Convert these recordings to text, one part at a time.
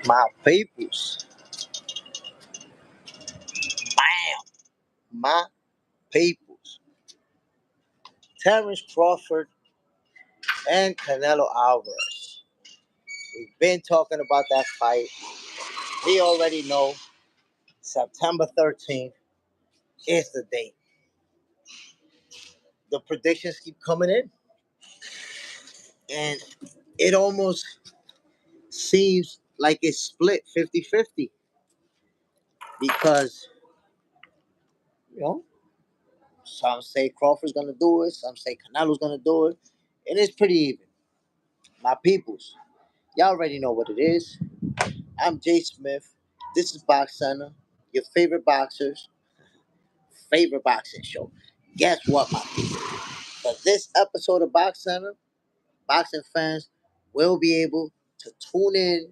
My peoples. Bam. My peoples. Terence Crawford and Canelo Alvarez. We've been talking about that fight. We already know September 13th is the date. The predictions keep coming in. And it almost seems like it's split 50-50 because, you know, some say Crawford's going to do it. Some say Canelo's going to do it. And it's pretty even. My peoples. Y'all already know what it is. I'm JSmiff. This is Box Center, your favorite boxer's favorite boxing show. Guess what, my people? For this episode of Box Center, boxing fans will be able to tune in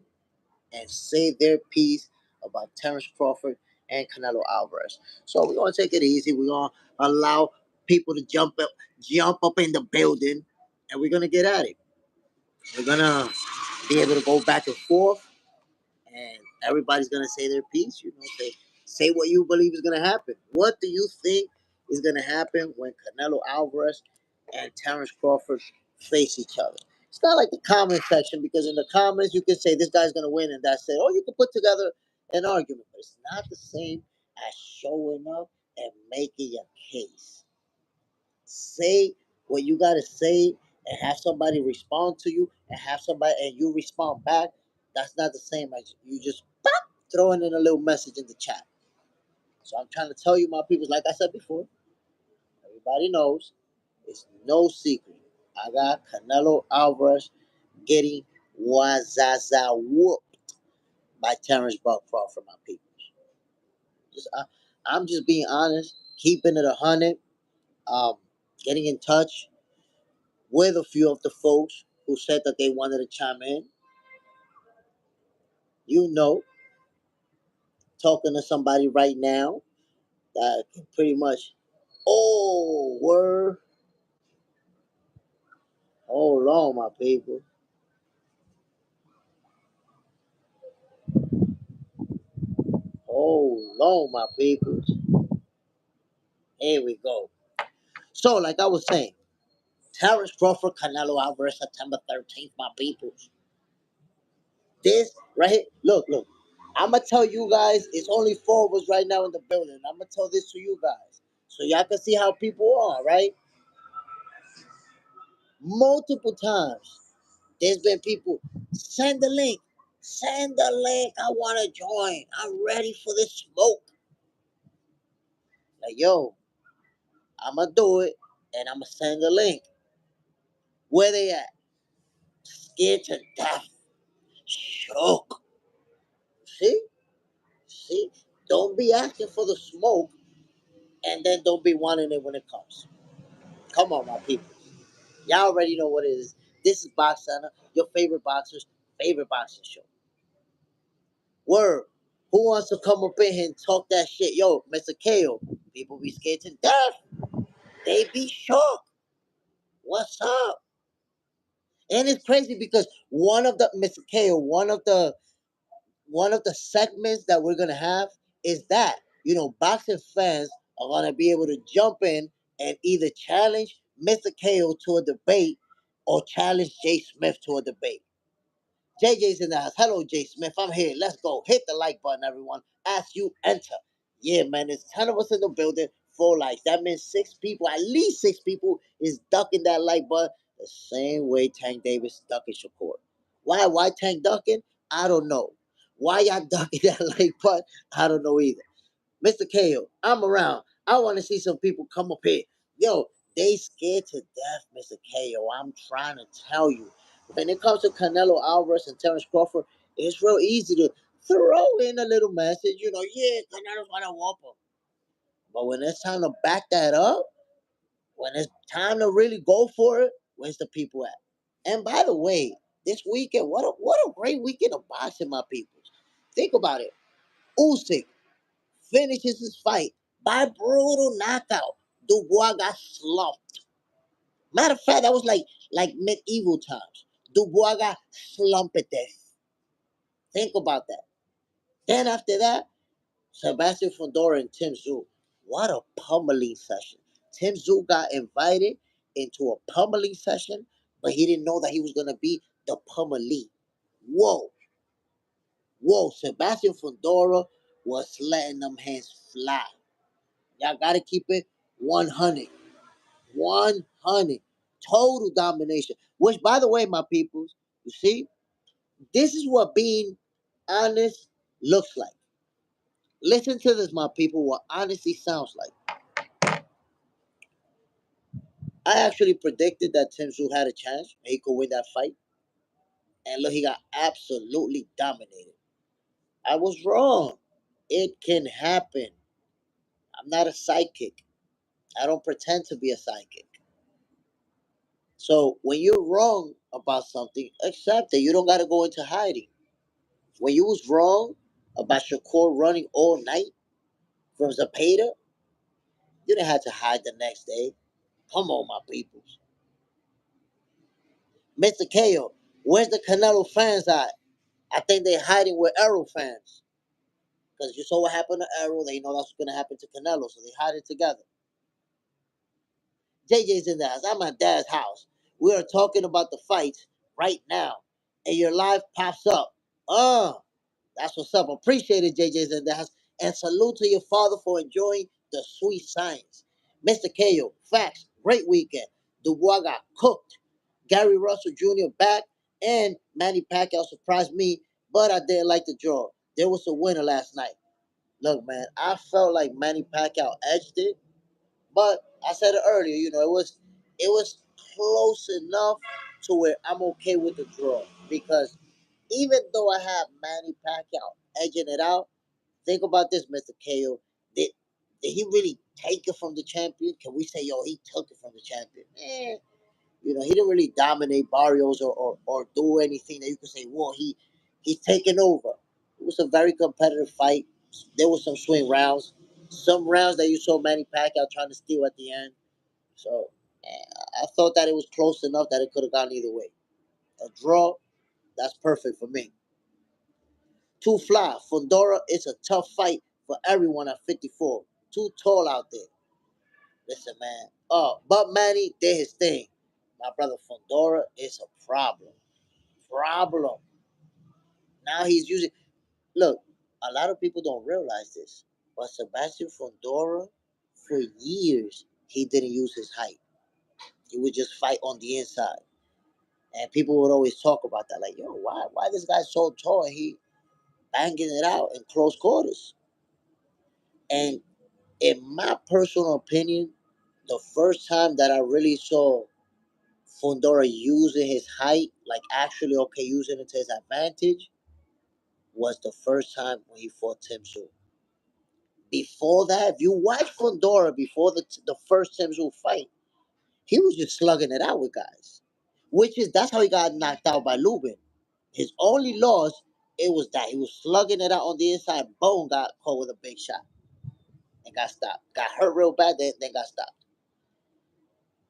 and say their piece about Terence Crawford and Canelo Alvarez. So we're gonna take it easy. We're gonna allow people to jump up in the building, and we're gonna get at it. We're gonna be able to go back and forth, and everybody's gonna say their piece. Say what you believe is gonna happen. What do you think is gonna happen when Canelo Alvarez and Terence Crawford face each other? It's not like the comment section, because in the comments you can say this guy's gonna win and that's it. Or you can put together an argument, but it's not the same as showing up and making your case. Say what you gotta say and have somebody respond to you and have somebody and you respond back. That's not the same as you just pop, throwing in a little message in the chat. So I'm trying to tell you, my people, like I said before, everybody knows it's no secret. I got Canelo Alvarez getting wazaza whooped by Terence Bud Crawford, my people. I'm just being honest, keeping it 100, um, getting in touch with a few of the folks who said that they wanted to chime in. You know, talking to somebody right now that can pretty much, oh, word, hold on, my people. Hold on, my people. Here we go. So, like I was saying, Terence Crawford, Canelo Alvarez, September 13th, my people. This right here, look. I'm gonna tell you guys, it's only four of us right now in the building. I'm gonna tell this to you guys, so y'all can see how people are, right? Multiple times, there's been people send the link, send the link. I want to join. I'm ready for this smoke. Like, yo, I'm gonna do it, and I'm gonna send the link. Where they at? Scared to death, shook. See, don't be asking for the smoke, and then don't be wanting it when it comes. Come on, my people. Y'all already know what it is. This is Box Center, your favorite boxer's favorite boxing show. Word. Who wants to come up in here and talk that shit? Yo, Mr. KO. People be scared to death. They be shocked. What's up? And it's crazy because one of the Mr. KO, one of the segments that we're gonna have is that, boxing fans are gonna be able to jump in and either challenge Mr. KO to a debate or challenge JSmiff to a debate. JJ's in the house. Hello, JSmiff. I'm here. Let's go. Hit the like button, everyone, as you enter. Yeah, man, there's 10 of us in the building, 4 likes. That means 6 people, at least 6 people, is ducking that like button the same way Tank Davis ducking Shakur. Why Tank ducking? I don't know. Why y'all ducking that like button? I don't know either. Mr. KO, I'm around. I want to see some people come up here. Yo, they scared to death, Mr. KO. I'm trying to tell you. When it comes to Canelo Alvarez and Terence Crawford, it's real easy to throw in a little message. Yeah, Canelo's gonna whoop him. But when it's time to back that up, when it's time to really go for it, where's the people at? And by the way, this weekend, what a great weekend of boxing, my people. Think about it. Usyk finishes his fight by brutal knockout. Dubois got slumped. Matter of fact, that was like medieval times. Dubois got slumped at death. Think about that. Then after that, Sebastian Fundora and Tim Tszyu. What a pummeling session. Tim Tszyu got invited into a pummeling session, but he didn't know that he was going to be the pummelee. Whoa. Whoa. Sebastian Fundora was letting them hands fly. Y'all got to keep it 100. 100. Total domination. Which, by the way, my peoples, you see, this is what being honest looks like. Listen to this, my people, what honesty sounds like. I actually predicted that Tim Tszyu had a chance. He could win that fight. And look, he got absolutely dominated. I was wrong. It can happen. I'm not a psychic. I don't pretend to be a psychic. So when you're wrong about something, accept it. You don't got to go into hiding. When you was wrong about Shakur running all night from Zapata, you didn't have to hide the next day. Come on, my peoples. Mr. KO, where's the Canelo fans at? I think they're hiding with Errol fans. Because you saw what happened to Errol. They know that's what's going to happen to Canelo, so they hide it together. JJ's in the house. I'm at Dad's house. We are talking about the fights right now. And your live pops up. That's what's up. Appreciate it, JJ's in the house. And salute to your father for enjoying the sweet science. Mr. KO, facts, great weekend. Dubois got cooked. Gary Russell Jr. back. And Manny Pacquiao surprised me, but I didn't like the draw. There was a winner last night. Look, man, I felt like Manny Pacquiao edged it, but I said it earlier. It was close enough to where I'm okay with the draw because even though I have Manny Pacquiao edging it out, think about this, Mr. KO. Did he really take it from the champion? Can we say, yo, he took it from the champion? He didn't really dominate Barrios or do anything that you could say, whoa, he's taking over. It was a very competitive fight. There was some swing rounds. Some rounds that you saw Manny Pacquiao trying to steal at the end. So I thought that it was close enough that it could have gone either way. A draw, that's perfect for me. Too fly. Fundora, it's a tough fight for everyone at 54. Too tall out there. Listen, man. But Manny did his thing. My brother Fundora is a problem. Problem. Now he's using. Look, a lot of people don't realize this, but Sebastian Fundora, for years, he didn't use his height. He would just fight on the inside. And people would always talk about that, like, yo, why this guy so tall and he banging it out in close quarters? And in my personal opinion, the first time that I really saw Fundora using his height, like actually using it to his advantage, was the first time when he fought Tim Tszyu. Before that, if you watch Fundora before the first Tim Tszyu fight, he was just slugging it out with guys. That's how he got knocked out by Lubin. His only loss, it was that he was slugging it out on the inside. Boom, got caught with a big shot and got stopped. Got hurt real bad, then got stopped.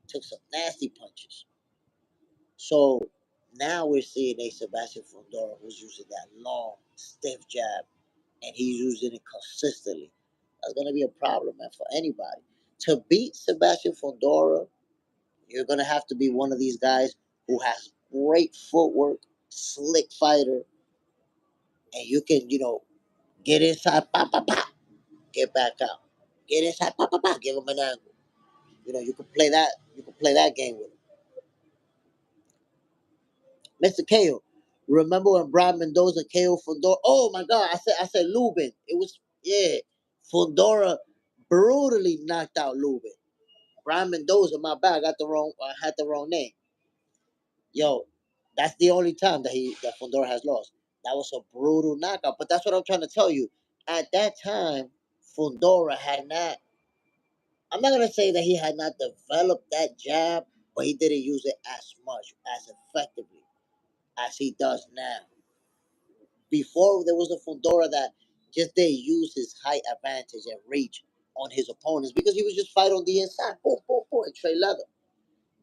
Took some nasty punches. So now we're seeing a Sebastian Fundora who's using that long, stiff jab, and he's using it consistently. That's gonna be a problem, man, for anybody. To beat Sebastian Fundora, you're gonna have to be one of these guys who has great footwork, slick fighter, and you can, get inside, pop, pop, pop, get back out. Get inside, pop, pop, pop, give him an angle. You can play that. You can play that game with him. Mr. KO. Remember when Brian Mendoza KO Fundora? Oh my God! I said Lubin. It was Fundora brutally knocked out Lubin. Brian Mendoza, my bad. I had the wrong name. Yo, that's the only time that Fundora has lost. That was a brutal knockout. But that's what I'm trying to tell you. At that time, Fundora had not. I'm not gonna say that he had not developed that jab, but he didn't use it as much, as effectively as he does now. Before there was a Fundora that just they use his height advantage and reach on his opponents because he was just fight on the inside, boom, boom, boom, and trade leather.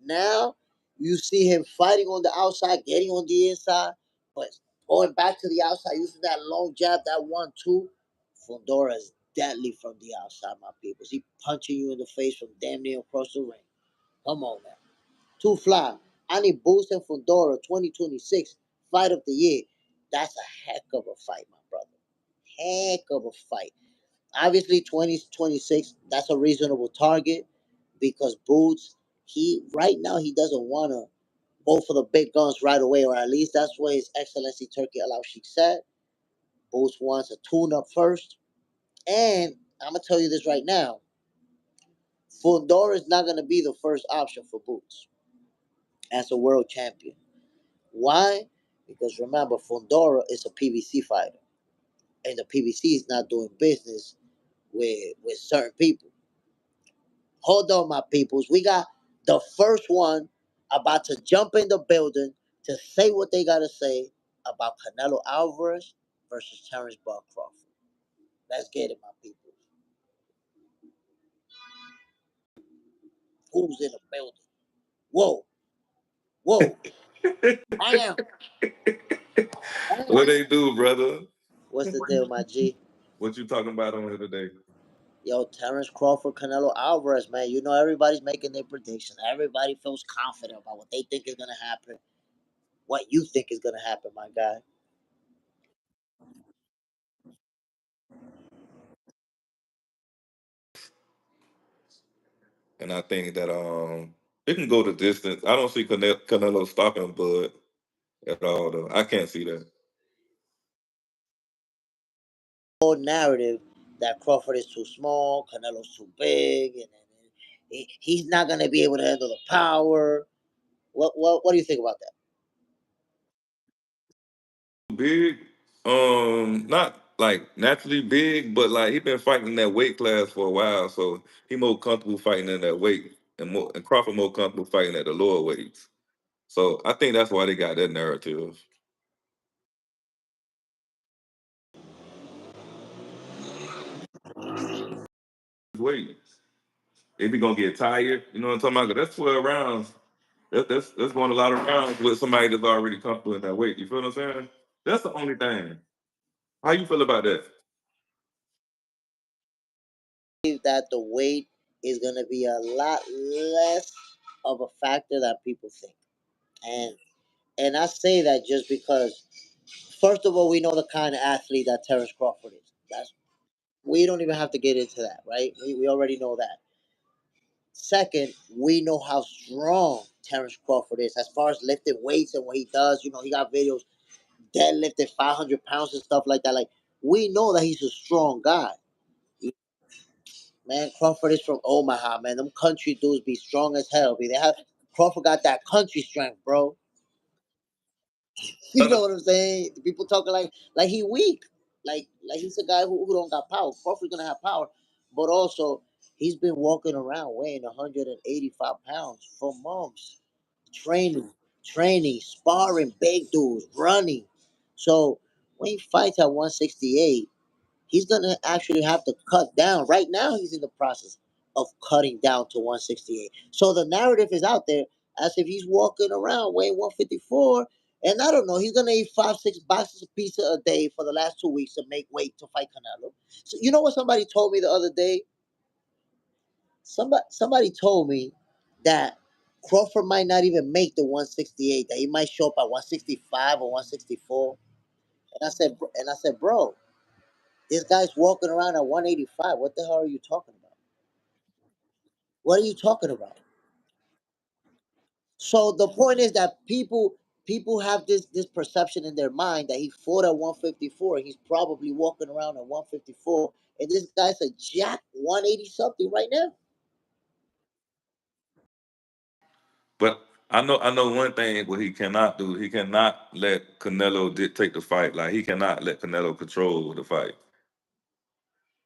Now you see him fighting on the outside, getting on the inside, but Going back to the outside, using that long jab, that 1-2. Fundora is deadly from the outside, my people. He punching you in the face from damn near across the ring. Come on now. Two fly. I need Boost and Fundora 2026 fight of the year. That's a heck of a fight, my brother. Heck of a fight. Obviously, 2026, that's a reasonable target because Boots, he right now he doesn't want to go for the big guns right away, or at least that's what His Excellency Turkey Al-Sheikh said. Boots wants a tune-up first. And I'm going to tell you this right now. Fundora is not going to be the first option for Boots as a world champion. Why? Because remember, Fundora is a PBC fighter. And the PBC is not doing business with certain people. Hold on, my peoples. We got the first one about to jump in the building to say what they got to say about Canelo Alvarez versus Terence Bud Crawford. Let's get it, my people. Who's in the building? Whoa, whoa, bam, What bam. they do, brother? What's the deal, my G? What you talking about on here today? Yo, Terence Crawford, Canelo Alvarez, man. You know everybody's making their prediction. Everybody feels confident about what they think is gonna happen. What you think is gonna happen, my guy? And I think that it can go the distance. I don't see Canelo stopping Bud at all, though. I can't see that. Whole narrative that Crawford is too small, Canelo's too big, and he's not gonna be able to handle the power. What do you think about that? Big, not like naturally big, but like he been fighting in that weight class for a while, so he more comfortable fighting in that weight, and Crawford more comfortable fighting at the lower weights. So I think that's why they got that narrative. Weights, they be gonna get tired. You know what I'm talking about? 'Cause that's 12 rounds. That's going a lot of rounds with somebody that's already comfortable in that weight. You feel what I'm saying? That's the only thing. How you feel about that? That the weight is gonna be a lot less of a factor than people think, and I say that just because, first of all, we know the kind of athlete that Terence Crawford is. That's We don't even have to get into that, right? We already know that. Second, we know how strong Terence Crawford is as far as lifting weights and what he does. You know, he got videos deadlifting 500 pounds and stuff like that. Like, we know that he's a strong guy. Man, Crawford is from Omaha, man. Them country dudes be strong as hell. They have Crawford got that country strength, bro. You know what I'm saying? The people talking like he weak. Like he's a guy who don't got power. Crawford's gonna have power. But also he's been walking around weighing 185 pounds for months. Training, sparring, big dudes, running. So when he fights at 168, he's gonna actually have to cut down. Right now, he's in the process of cutting down to 168. So the narrative is out there as if he's walking around weighing 154. And I don't know, he's gonna eat 5, 6 boxes of pizza a day for the last 2 weeks to make weight to fight Canelo. So you know what somebody told me the other day? Somebody told me that Crawford might not even make the 168. That he might show up at 165 or 164. And I said, bro, this guy's walking around at 185. What the hell are you talking about? What are you talking about? So the point is that people have this perception in their mind that he fought at 154. He's probably walking around at 154, and this guy's a jack 180 something right now. But I know one thing what he cannot do. He cannot let Canelo dictate the fight. Like he cannot let Canelo control the fight.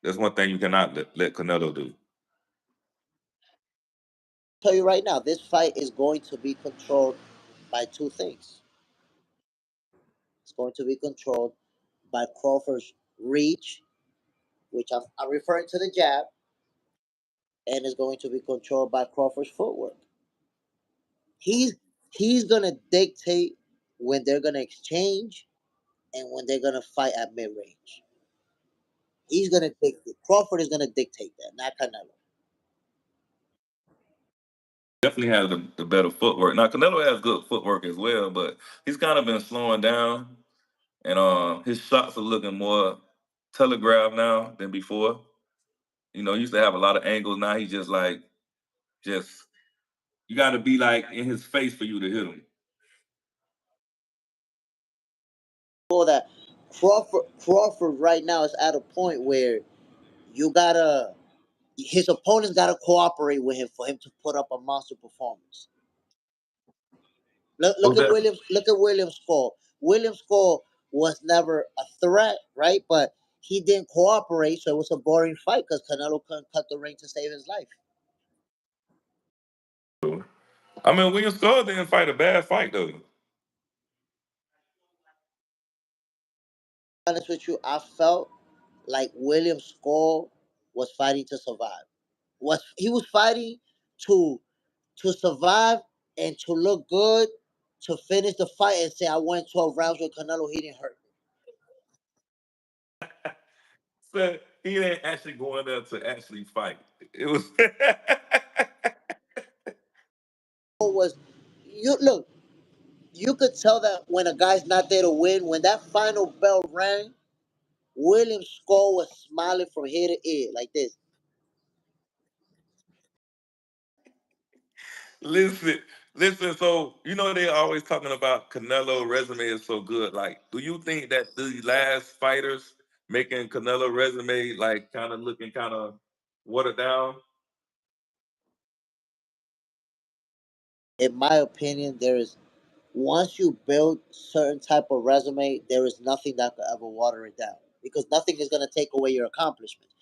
That's one thing you cannot let Canelo do. I'll tell you right now, this fight is going to be controlled by two things. It's going to be controlled by Crawford's reach, which I'm referring to the jab, and it's going to be controlled by Crawford's footwork. He's he's gonna dictate when they're gonna exchange, and when they're gonna fight at mid range. He's gonna dictate. Crawford is gonna dictate that, not Canelo. Definitely has the better footwork. Now Canelo has good footwork as well, but he's kind of been slowing down, and his shots are looking more telegraphed now than before. You know, he used to have a lot of angles. Now he just like just you got to be like in his face for you to hit him. For that, Crawford right now is at a point where you gotta his opponents gotta cooperate with him for him to put up a monster performance. Look Who's at that? Williams' score. Williams' score was never a threat, right? But he didn't cooperate, so it was a boring fight because Canelo couldn't cut the ring to save his life. I mean, William Skull didn't fight a bad fight though. Honest with you, I felt like Williams' score was fighting to survive. He was fighting to survive and to look good, to finish the fight and say I went 12 rounds with Canelo. He didn't hurt So he ain't actually going there to actually fight. It was me. Was you look? You could tell that when a guy's not there to win. When that final bell rang, Williams' score was smiling from ear to ear like this. listen, listen. So you know they always talking about Canelo resume is so good. Like, do you think that the last fighters making Canelo resume like kind of looking kind of watered down? In my opinion, there is once you build certain type of resume, there is nothing that could ever water it down because nothing is going to take away your accomplishments.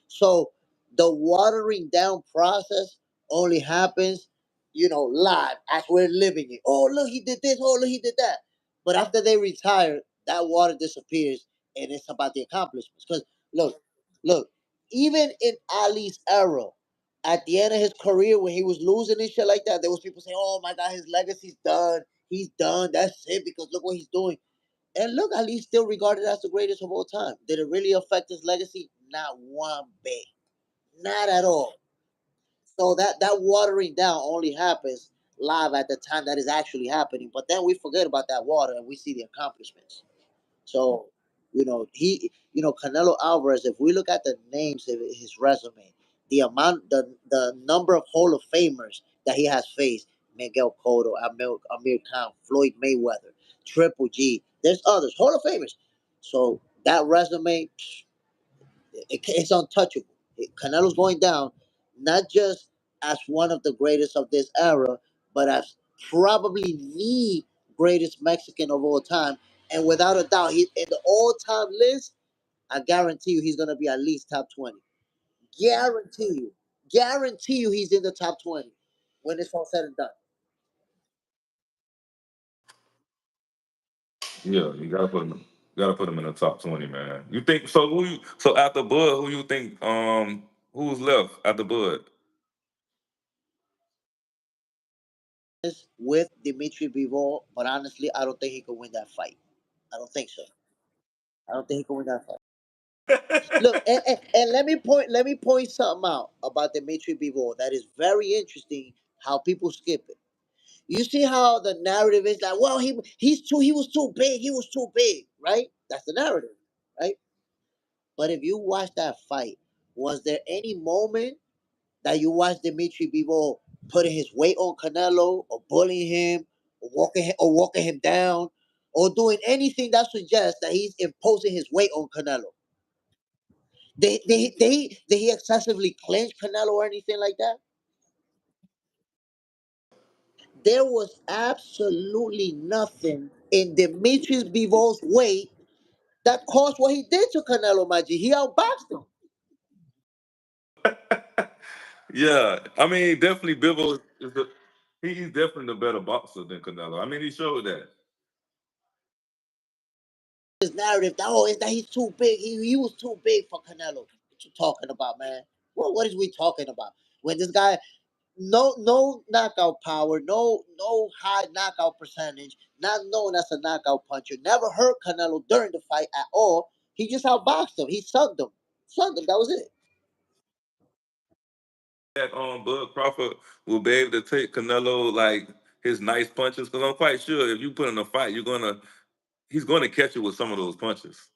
So the watering down process only happens, live as we're living it. Oh, look, he did this. Oh, look, he did that. But after they retire, that water disappears, and it's about the accomplishments. Because look, even in Ali's era, at the end of his career when he was losing and shit like that, there was people saying, "Oh my God, his legacy's done. He's done. That's it because look what he's doing." And look, Ali's still regarded as the greatest of all time. Did it really affect his legacy? Not one bit. Not at all. So that watering down only happens live at the time that is actually happening. But then we forget about that water and we see the accomplishments. So, Canelo Alvarez. If we look at the names of his resume, the number of Hall of Famers that he has faced: Miguel Cotto, Amir Khan, Floyd Mayweather, Triple G. There's others Hall of Famers. So that resume, it's untouchable. Canelo's going down, not just as one of the greatest of this era, but as probably the greatest Mexican of all time. And without a doubt, he in the all-time list. I guarantee you, he's gonna be at least top 20. Guarantee you, he's in the top 20 when it's all said and done. Yeah, gotta put him in the top 20, man. You think so? So after Bud, who you think who's left after Bud? With Dimitri Bivol, but honestly, I don't think he could win that fight. I don't think so. I don't think he could win that fight. Look, and let me point something out about Dimitri Bivol that is very interesting. How people skip it. You see how the narrative is like, well, he was too big, he was too big, right? That's the narrative, right? But if you watch that fight, was there any moment that you watched Dimitri Bivol putting his weight on Canelo or bullying him or walking him down or doing anything that suggests that he's imposing his weight on Canelo? Did he excessively clinch Canelo or anything like that? There was absolutely nothing in Demetrius Bivol's weight that caused what he did to Canelo, Maggi. He outboxed him. Yeah, I mean, definitely Bivol is he's definitely the better boxer than Canelo. I mean, he showed that. His narrative that is that he's too big. He was too big for Canelo. What you talking about, man? What is we talking about? When this guy no knockout power, no high knockout percentage, not known as a knockout puncher. Never hurt Canelo during the fight at all. He just outboxed him. He sucked him. Sucked him. That was it. That Bud Crawford will be able to take Canelo like his nice punches because I'm quite sure if you put in a fight, he's gonna catch you with some of those punches.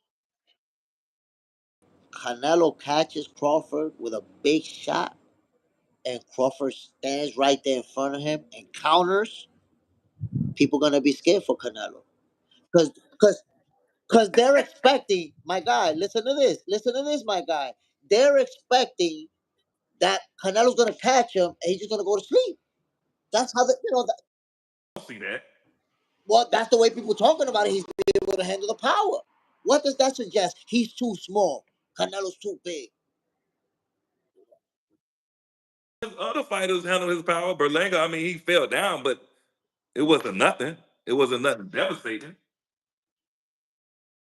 Canelo catches Crawford with a big shot, and Crawford stands right there in front of him and counters. People gonna be scared for Canelo because because they're expecting, my guy. Listen to this. Listen to this, my guy. They're expecting that Canelo's gonna catch him and he's just gonna go to sleep. That's how the. I don't see that. Well, that's the way people talking about it. He's able to handle the power. What does that suggest? He's too small. Canelo's too big. Other fighters handle his power. Berlanga, I mean, he fell down, but it wasn't nothing. It wasn't nothing devastating.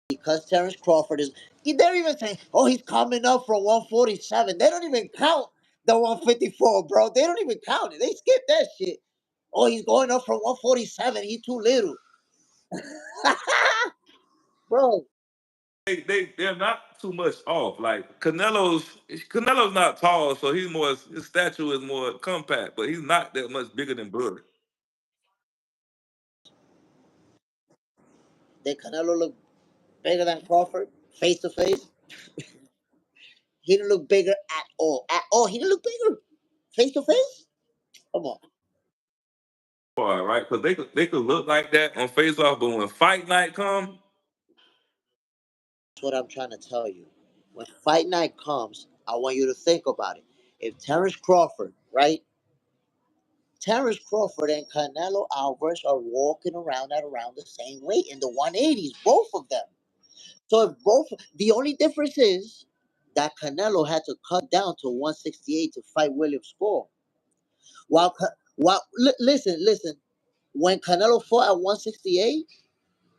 Because Terence Crawford is. They're even saying, oh, he's coming up from 147. They don't even count the 154, bro. They don't even count it. They skip that shit. Oh, he's going up from 147. He's too little. Bro, They're not too much off. Like Canelo's not tall, so his stature is more compact, but he's not that much bigger than Bud. did Canelo look bigger than Crawford face to face? He didn't look bigger at all. At all. He didn't look bigger face to face. Come on. Right? Because they could look like that on face off, but when fight night come, That's what I'm trying to tell you. When fight night comes, I want you to think about it. If Terence Crawford, right? Terence Crawford and Canelo Alvarez are walking around at around the same weight in the 180s, both of them. So if both, the only difference is that Canelo had to cut down to 168 to fight William Score. Listen, when Canelo fought at 168,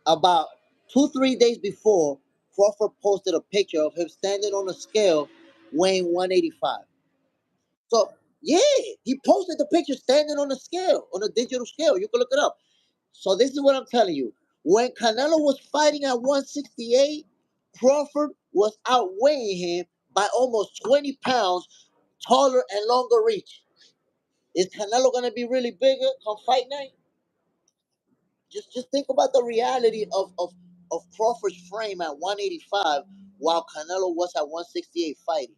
about 2 3 days before, Crawford posted a picture of him standing on a scale weighing 185. So yeah, he posted the picture standing on a scale, on a digital scale. You can look it up. So this is what I'm telling you. When Canelo was fighting at 168, Crawford was outweighing him by almost 20 pounds, taller and longer reach. Is Canelo gonna be really bigger come fight night? Just think about the reality of Crawford's frame at 185 while Canelo was at 168 fighting.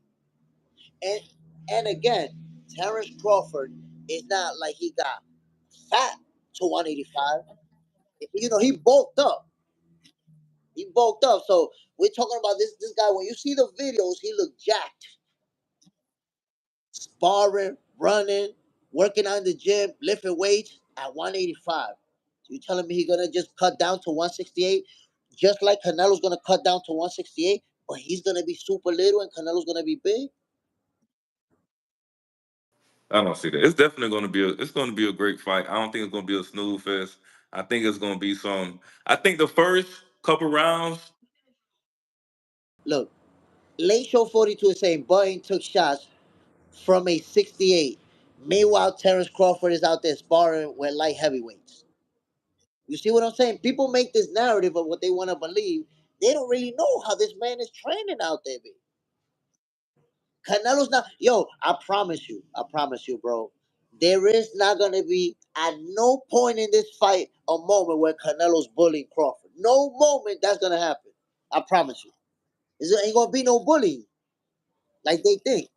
And and again, Terence Crawford is not like he got fat to 185. He bulked up. He bulked up. So we're talking about this guy. When you see the videos, he looked jacked, sparring, running, working out in the gym, lifting weights at 185. So you telling me he's gonna just cut down to 168, just like Canelo's gonna cut down to 168, but he's gonna be super little and Canelo's gonna be big? I don't see that. It's definitely going to be a great fight. I don't think it's going to be a snooze fest. I think it's going to be some. I think the first couple rounds. Look, late show 42 is saying Button took shots from a 68. Meanwhile, Terence Crawford is out there sparring with light heavyweights. You see what I'm saying? People make this narrative of what they want to believe. They don't really know how this man is training out there, baby. Canelo's not. Yo, I promise you, bro. There is not gonna be at no point in this fight a moment where Canelo's bullying Crawford. No moment that's gonna happen. I promise you. There ain't gonna be no bullying like they think.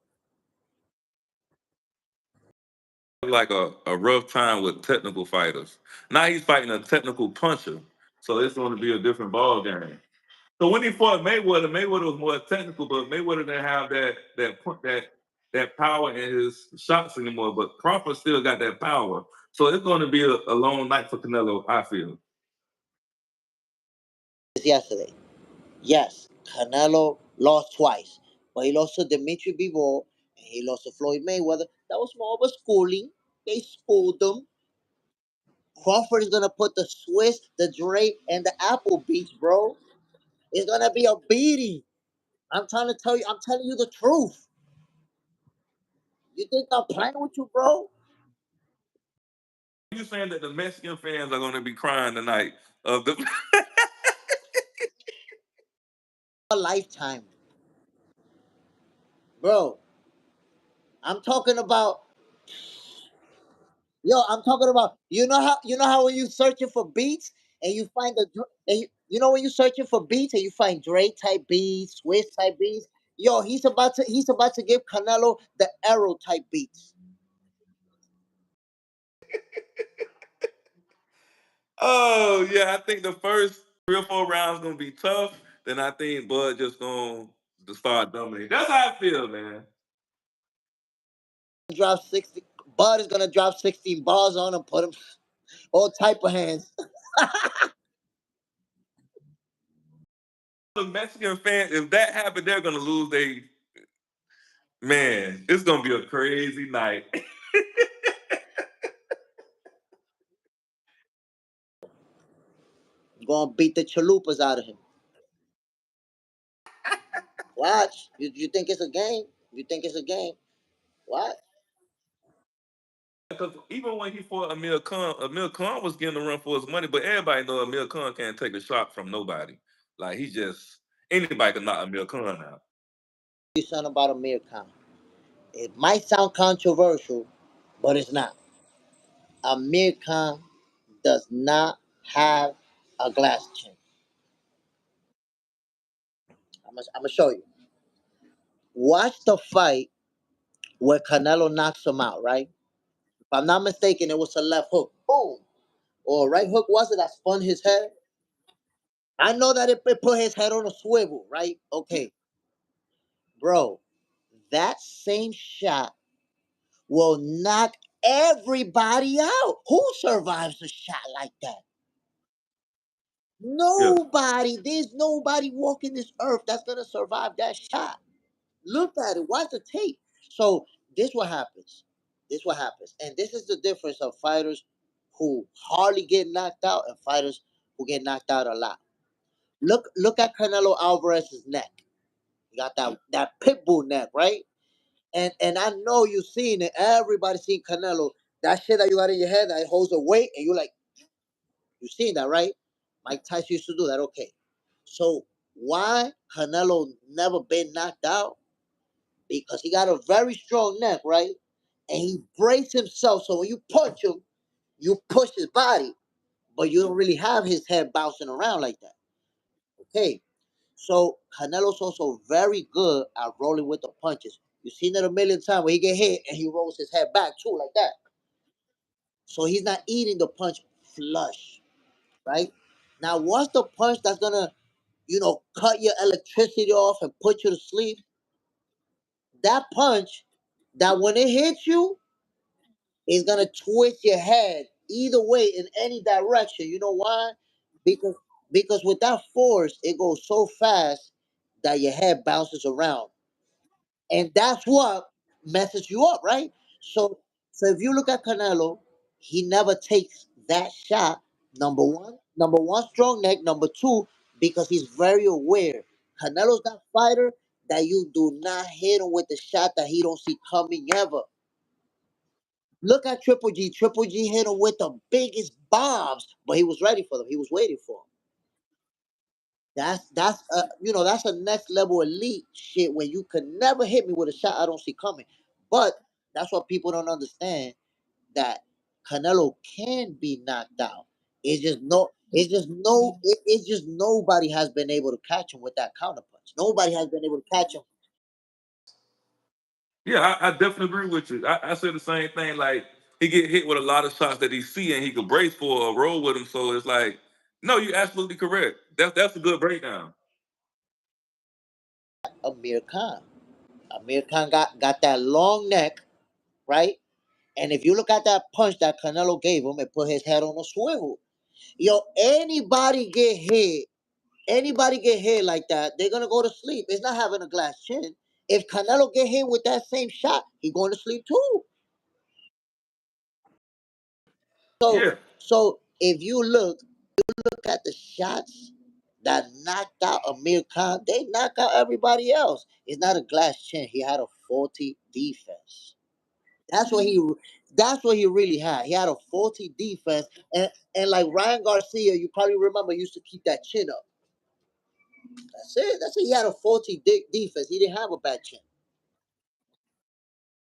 Like a rough time with technical fighters. Now he's fighting a technical puncher, so it's going to be a different ball game. So when he fought Mayweather was more technical, but Mayweather didn't have that power in his shots anymore. But Crawford still got that power, so it's going to be a long night for Canelo. I feel. Yesterday, yes, Canelo lost twice, but he lost to Dimitri Bivol and he lost to Floyd Mayweather. That was more of a schooling. They schooled them. Crawford is gonna put the Swiss, the Drake, and the Apple Beats, bro. It's gonna be a beating. I'm trying to tell you. I'm telling you the truth. You think I'm playing with you, bro? You saying that the Mexican fans are going to be crying tonight of the A lifetime, bro. I'm talking about, yo. I'm talking about. You know how when you searching for beats and you find you know when you searching for beats and you find Dre type beats, Swiss type beats. Yo, he's about to give Canelo the Errol type beats. Oh yeah, I think the first 3 or 4 rounds gonna be tough. Then I think Bud just gonna to start dominating. That's how I feel, man. Drop 60. Bud is gonna drop 16 bars on him, put him all type of hands. The Mexican fans, if that happened, they're gonna lose. They man, it's gonna be a crazy night. Gonna beat the chalupas out of him. Watch. You think it's a game? You think it's a game? What? Because even when he fought Amir Khan was getting a run for his money, but everybody know Amir Khan can't take a shot from nobody. Like he just anybody can knock Amir Khan out. Something about Amir Khan. It might sound controversial, but it's not. Amir Khan does not have a glass chin. I'm gonna show you. Watch the fight where Canelo knocks him out, right? If I'm not mistaken, it was a left hook. Boom. Or a right hook was it that spun his head? I know that it put his head on a swivel, right? Okay, bro. That same shot will knock everybody out. Who survives a shot like that? Yeah. Nobody. There's nobody walking this earth that's gonna survive that shot. Look at it. Watch the tape. So this what happens. This what happens, and this is the difference of fighters who hardly get knocked out and fighters who get knocked out a lot. Look at Canelo Alvarez's neck. He got that pit bull neck, right? And I know you seen it. Everybody seen Canelo. That shit that you got in your head that holds a weight, and you like you seen that, right? Mike Tyson used to do that. Okay, so why Canelo never been knocked out? Because he got a very strong neck, right? And he braced himself. So when you punch him, you push his body, but you don't really have his head bouncing around like that. Okay, so Canelo's also very good at rolling with the punches. You've seen it a million times where he get hit and he rolls his head back too, like that. So he's not eating the punch flush, right? Now, what's the punch that's gonna, cut your electricity off and put you to sleep? That punch that when it hits you is gonna twist your head either way in any direction. You know why? Because because with that force, it goes so fast that your head bounces around. And that's what messes you up, right? So if you look at Canelo, he never takes that shot. Number one, strong neck. Number two, because he's very aware. Canelo's that fighter that you do not hit him with the shot that he don't see coming ever. Look at Triple G. Triple G hit him with the biggest bombs, but he was ready for them. He was waiting for them. That's a next level elite shit where you could never hit me with a shot I don't see coming. But that's what people don't understand, that Canelo can be knocked out. It's just nobody has been able to catch him with that counterpunch. Nobody has been able to catch him. Yeah, I definitely agree with you. I said the same thing. Like he get hit with a lot of shots that he see and he could brace for or roll with him. So it's like, no, you're absolutely correct. That's a good breakdown. Amir Khan. Amir Khan got that long neck, right? And if you look at that punch that Canelo gave him, it put his head on a swivel. Yo, anybody get hit like that, they're gonna go to sleep. It's not having a glass chin. If Canelo get hit with that same shot, he going to sleep too. So Yeah. so if you look at the shots that knocked out Amir Khan, they knocked out everybody else. It's not a glass chin. He had a faulty defense. That's what he That's what he really had. He had a faulty defense, and like Ryan Garcia, you probably remember, used to keep that chin up. That's it. That's it. He had a faulty defense. He didn't have a bad chin.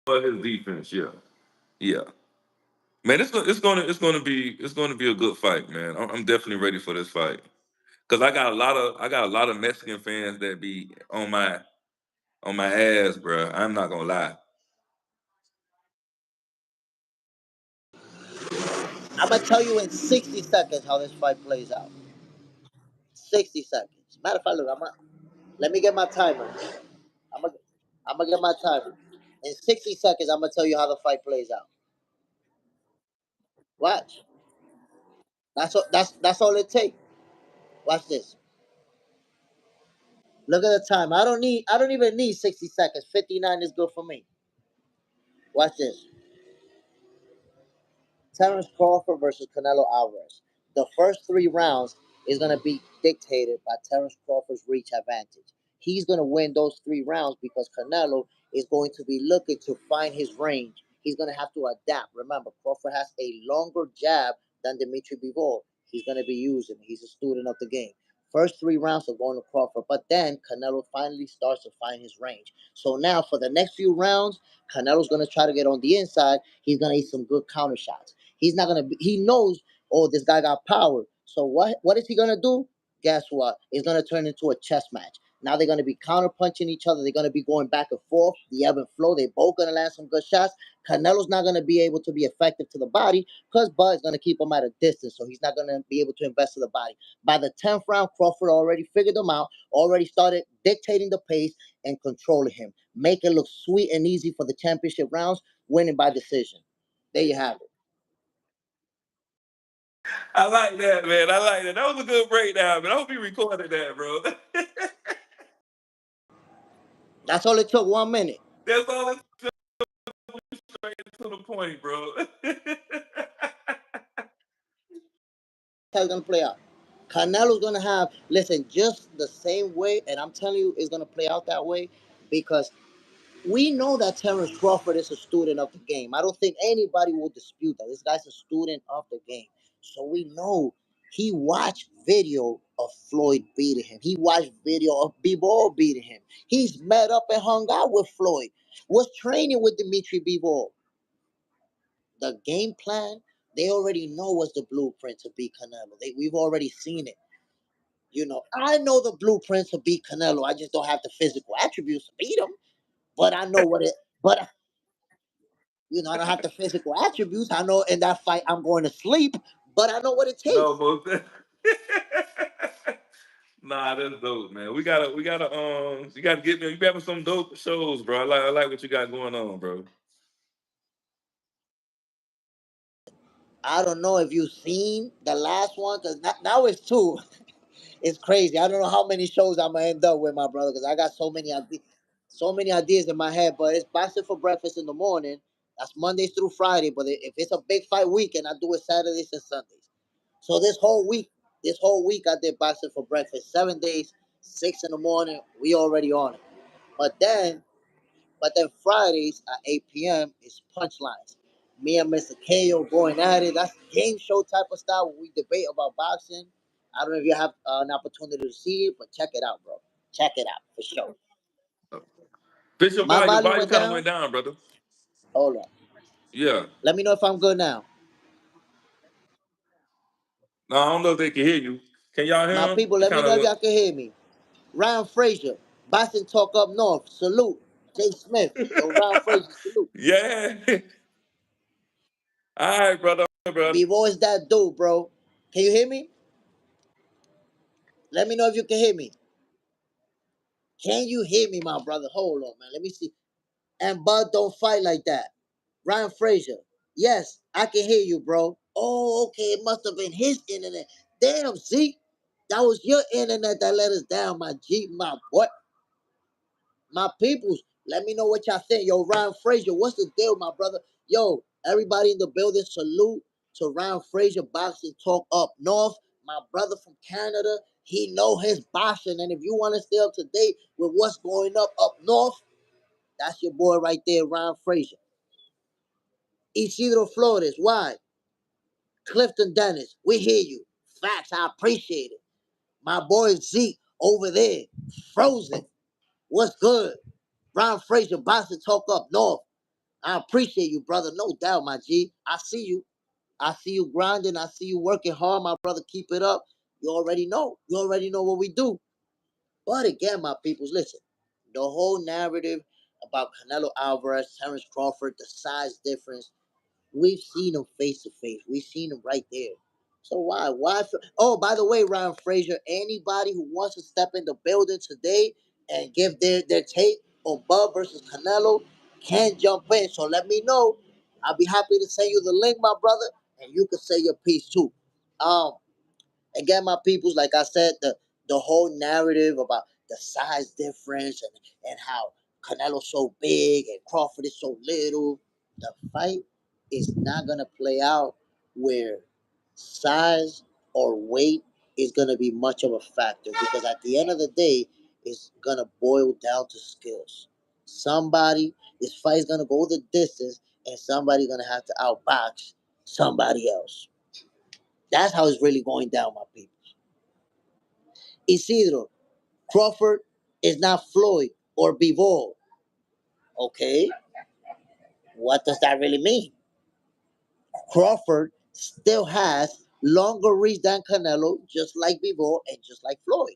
But his defense, yeah, yeah. Man, it's gonna be a good fight, man. I'm definitely ready for this fight because I got a lot of Mexican fans that be on my ass, bro. I'm not gonna lie. I'm gonna tell you in 60 seconds how this fight plays out. 60 seconds. Matter of fact, look, let me get my timer. I'm gonna I'm gonna get my timer. In 60 seconds, I'm gonna tell you how the fight plays out. Watch. That's all it takes. Watch this. Look at the time. I don't even need 60 seconds. 59 is good for me. Watch this. Terence Crawford versus Canelo Alvarez. The first 3 rounds is going to be dictated by Terence Crawford's reach advantage. He's going to win those 3 rounds because Canelo is going to be looking to find his range. He's going to have to adapt. Remember, Crawford has a longer jab than Dimitri Bivol. He's going to be using. He's a student of the game. First 3 rounds are going to Crawford, but then Canelo finally starts to find his range. So now for the next few rounds, Canelo's going to try to get on the inside. He's going to eat some good counter shots. He's not gonna be, he knows, oh, this guy got power. So what is he gonna do? Guess what? It's gonna turn into a chess match. Now they're gonna be counter punching each other. They're gonna be going back and forth, the ebb and flow. They both gonna land some good shots. Canelo's not gonna be able to be effective to the body because Bud's gonna keep him at a distance. So he's not gonna be able to invest to the body. By the 10th round, Crawford already figured him out, already started dictating the pace and controlling him. Make it look sweet and easy for the championship rounds, winning by decision. There you have it. I like that, man. I like that. That was a good breakdown, man. I hope you recorded that, bro. That's all it took, 1 minute. That's all. It's straight to the point, bro. How it's gonna play out. Canelo's gonna have, listen, just the same way, and I'm telling you, it's gonna play out that way because we know that Terence Crawford is a student of the game. I don't think anybody will dispute that. This guy's a student of the game. So we know he watched video of Floyd beating him. He watched video of B-Ball beating him. He's met up and hung out with Floyd. Was training with Dimitri B-Ball. The game plan, they already know what's the blueprint to beat Canelo. We've already seen it. I know the blueprint to beat Canelo. I just don't have the physical attributes to beat him. But I know what it. But I don't have the physical attributes. I know in that fight I'm going to sleep. But I know what it takes. No, most. Nah, that's dope, man. You gotta get me. You having some dope shows, bro. I like what you got going on, bro. I don't know if you've seen the last one because now it's two. It's crazy. I don't know how many shows I'm gonna end up with, my brother, because I got so many ideas in my head. But it's boxing for breakfast in the morning. That's Mondays through Friday. But if it's a big fight weekend, I do it Saturdays and Sundays. So this whole week I did boxing for breakfast, 7 days, 6 in the morning. We already on it. But then Fridays at 8 p.m. is punchlines. Me and Mr. KO going at it. That's game show type of style when we debate about boxing. I don't know if you have an opportunity to see it, but check it out, bro. Check it out for sure. Bitch, your My volume, your volume volume went kind of went down. down, brother. Hold on. Yeah. Let me know if I'm good now. No, I don't know if they can hear you. Can y'all My hear him? people, It let me kind know of if went. y'all can hear me. Ryan Frazier, boxing talk up north. Salute. JSmiff. Yo, Ryan Frazier, salute. Yeah. All right, brother. Brother. Be always that dude, bro. Can you hear me? Let me know if you can hear me. Can you hear me, my brother? Hold on, man. Let me see. And Bud don't fight like that. Ryan Frazier. Yes, I can hear you, bro. Oh, okay. It must have been his internet. Damn, Zeke. That was your internet that let us down, my G, my boy. My peoples. Let me know what y'all think. Yo, Ryan Frazier, what's the deal, my brother? Yo, everybody in the building, salute to Ryan Frazier Boxing Talk Up North. My brother from Canada, he know his boxing. And if you want to stay up to date with what's going up north, that's your boy right there, Ryan Frazier. Isidro Flores, why? Clifton Dennis, we hear you. Facts, I appreciate it. My boy Zeke over there, frozen. What's good? Ron Frazier, Boston Talk up north. I appreciate you, brother. No doubt, my G. I see you. I see you grinding. I see you working hard, my brother. Keep it up. You already know. You already know what we do. But again, my peoples, listen. The whole narrative about Canelo Alvarez, Terence Crawford, the size difference, we've seen them face to face. We've seen them right there. So why? Why? Oh, by the way, Ryan Frazier, anybody who wants to step in the building today and give their take on Bud versus Canelo can jump in. So let me know. I'll be happy to send you the link, my brother, and you can say your piece too. Um, Again, my peoples, like I said, the whole narrative about the size difference and how Canelo's so big and Crawford is so little, the fight is not gonna play out where size or weight is gonna be much of a factor because at the end of the day, it's gonna boil down to skills. Somebody, this fight is gonna go the distance, and somebody's gonna have to outbox somebody else. That's how it's really going down, my people. Isidro, Crawford is not Floyd or Bivol. Okay, what does that really mean? Crawford still has longer reach than Canelo, just like Bivol and just like Floyd.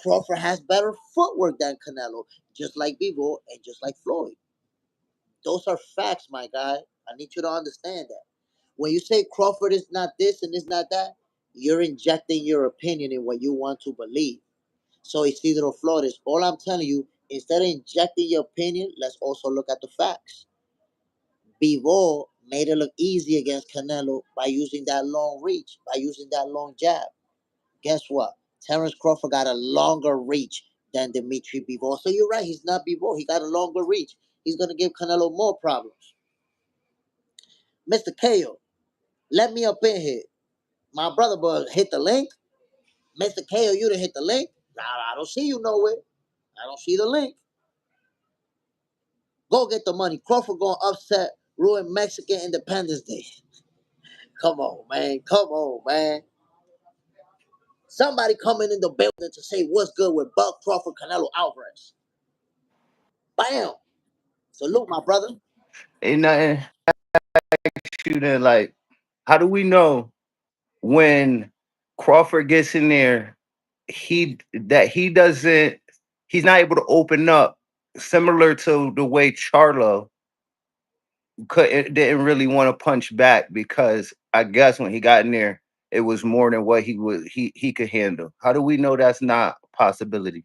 Crawford has better footwork than Canelo, just like Bivol and just like Floyd. Those are facts, my guy. I need you to understand that. When you say Crawford is not this and is not that, you're injecting your opinion in what you want to believe. So Isidro Flores, all I'm telling you, instead of injecting your opinion, let's also look at the facts. Bivol made it look easy against Canelo by using that long reach, by using that long jab. Guess what? Terence Crawford got a longer reach than Dimitri Bivol. So you're right, he's not Bivol. He got a longer reach. He's going to give Canelo more problems. Mr. KO, let me up in here. My brother hit the link. Mr. KO, you didn't hit the link. Nah, I don't see you nowhere. I don't see the link. Go get the money. Crawford gonna upset, ruin Mexican Independence Day. Come on, man. Come on, man. Somebody coming in the building to say what's good with Buck Crawford, Canelo Alvarez. Bam. Salute, my brother. Ain't nothing shooting like. How do we know when Crawford gets in there, he doesn't, he's not able to open up, similar to the way Charlo didn't really want to punch back because I guess when he got in there, it was more than what he could handle. How do we know that's not a possibility?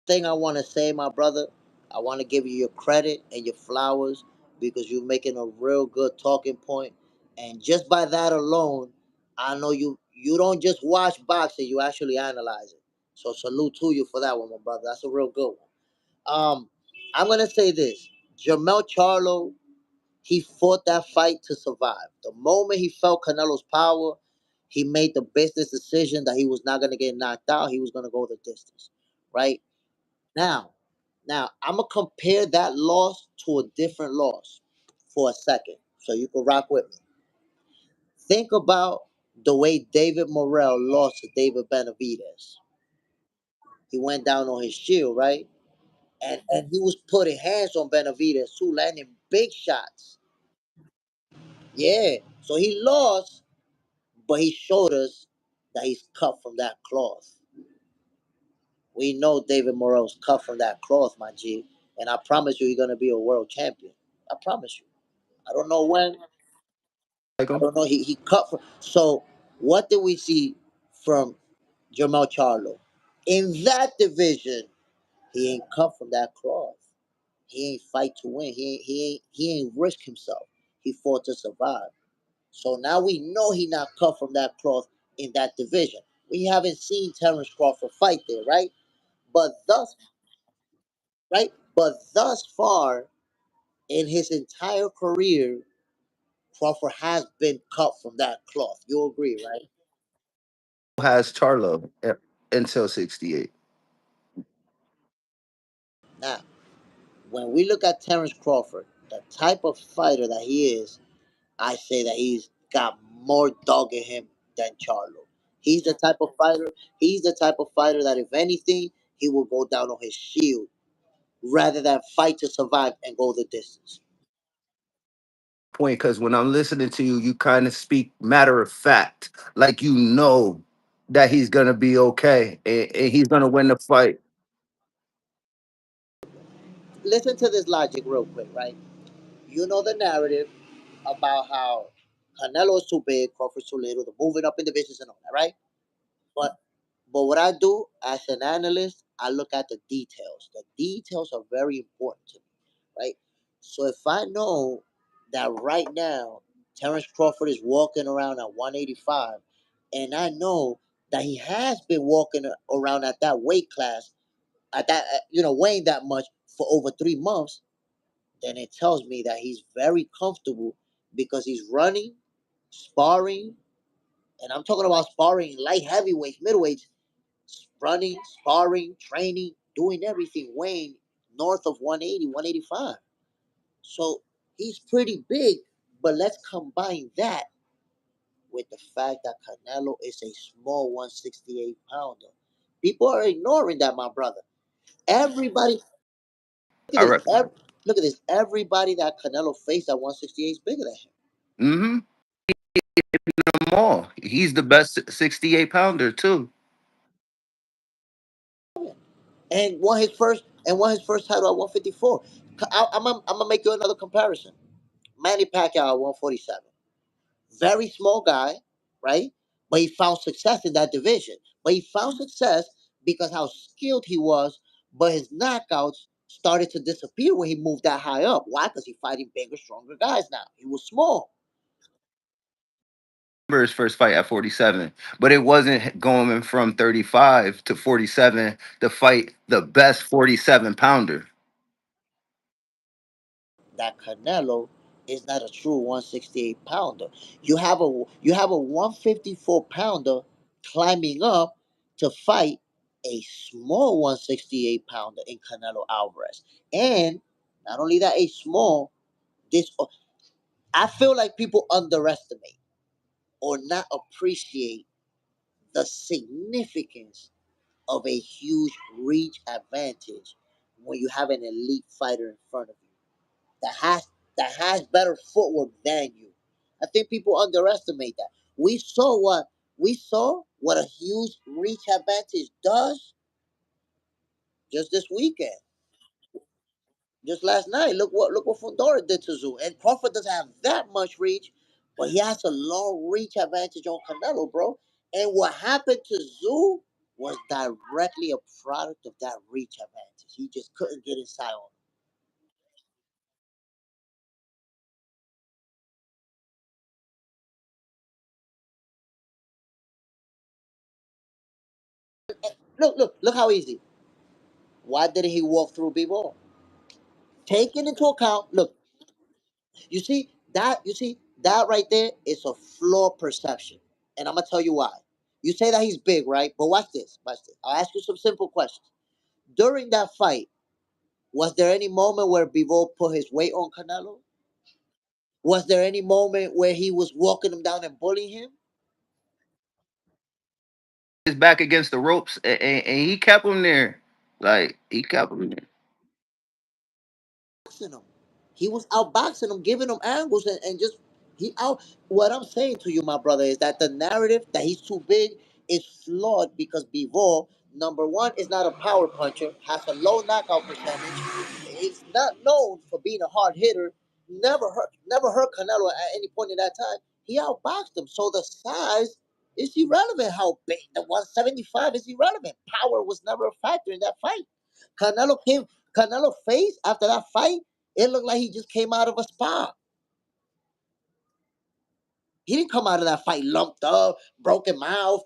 Thing I want to say, my brother, I want to give you your credit and your flowers because you're making a real good talking point. And just by that alone, I know you don't just watch boxing, you actually analyze it. So salute to you for that one, my brother. That's a real good one. I'm gonna say this: Jamel Charlo, he fought that fight to survive. The moment he felt Canelo's power, he made the business decision that he was not gonna get knocked out. He was gonna go the distance. Right now, I'm gonna compare that loss to a different loss for a second, so you can rock with me. Think about the way David Morrell lost to David Benavidez. He went down on his shield, right? And he was putting hands on Benavidez too, landing big shots. Yeah. So he lost, but he showed us that he's cut from that cloth. We know David Morrell's cut from that cloth, my G. And I promise you, he's gonna be a world champion. I promise you. I don't know when. Like I him? don't know. He cut from. So what did we see from Jamal Charlo? In that division, he ain't cut from that cloth. He ain't fight to win. He ain't risk himself. He fought to survive. So now we know he not cut from that cloth in that division. We haven't seen Terence Crawford fight there, right? But thus, right? But thus far in his entire career, Crawford has been cut from that cloth. You agree, right? Has Charlo until 68. Now, when we look at Terence Crawford, the type of fighter that he is, I say that he's got more dog in him than Charlo. He's the type of fighter. He's the type of fighter that, if anything, he will go down on his shield rather than fight to survive and go the distance. Point, because when I'm listening to you, you kind of speak matter of fact, like you know that he's gonna be okay and he's gonna win the fight. Listen to this logic real quick, right? You know the narrative about how Canelo is too big, Crawford's too little, the moving up in divisions and all that, right? But but what I do as an analyst, I look at the details. The details are very important to me, right? So if I know that right now Terence Crawford is walking around at 185, and I know that he has been walking around at that weight class, at that weighing that much for over 3 months, then it tells me that he's very comfortable because he's running, sparring, and I'm talking about sparring light heavyweights, middleweights, running, sparring, training, doing everything, weighing north of 180, 185. So he's pretty big, but let's combine that with the fact that Canelo is a small 168 pounder. People are ignoring that, my brother. Everybody, look I at this. reckon. Look at this. Everybody that Canelo faced at 168 is bigger than Mm-hmm. No more. He's the best 68 pounder too. him, and won his first title at 154. I'm gonna make you another comparison. Manny Pacquiao at 147. Very small guy, right? But he found success in that division. But he found success because how skilled he was, but his knockouts started to disappear when he moved that high up. Why? Because he's fighting bigger, stronger guys now. He was small. His first fight at 47, but it wasn't going from 35 to 47 to fight the best 47 pounder. That Canelo is not a true 168 pounder. You have a 154 pounder climbing up to fight a small 168 pounder in Canelo Alvarez. And not only that, a small this I feel like people underestimate or not appreciate the significance of a huge reach advantage when you have an elite fighter in front of you that has better footwork than you. I think people underestimate that. We saw what a huge reach advantage does just this weekend. Just last night. Look what Fundora did to Zoo. And Crawford doesn't have that much reach, but he has a long reach advantage on Canelo, bro. And what happened to Zoo was directly a product of that reach advantage. He just couldn't get inside on him. Look how easy. Why didn't he walk through B-ball? Taking into account, look, you see that right there is a flaw perception. And I'm gonna tell you why. You say that he's big, right? But watch this. Watch this. I'll ask you some simple questions. During that fight, was there any moment where Bivol put his weight on Canelo? Was there any moment where he was walking him down and bullying him? His back against the ropes, and he kept him there. Like he kept him there. Boxing him. He was outboxing him, giving him angles, and just he out. What I'm saying to you, my brother, is that the narrative that he's too big is flawed because Bivol, number one, is not a power puncher, has a low knockout percentage. He's not known for being a hard hitter. Never hurt Canelo at any point in that time. He outboxed him, so the size is irrelevant. How big the 175 is irrelevant. Power was never a factor in that fight. Canelo came Canelo face after that fight, it looked like he just came out of a spa. He didn't come out of that fight lumped up, broken mouth,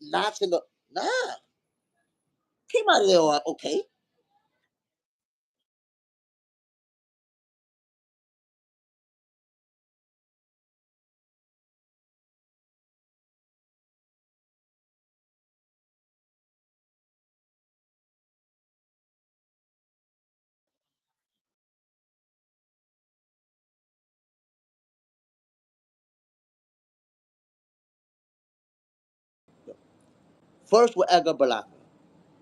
knots in the nah. Came out of there okay. First with Edgar Berlanga.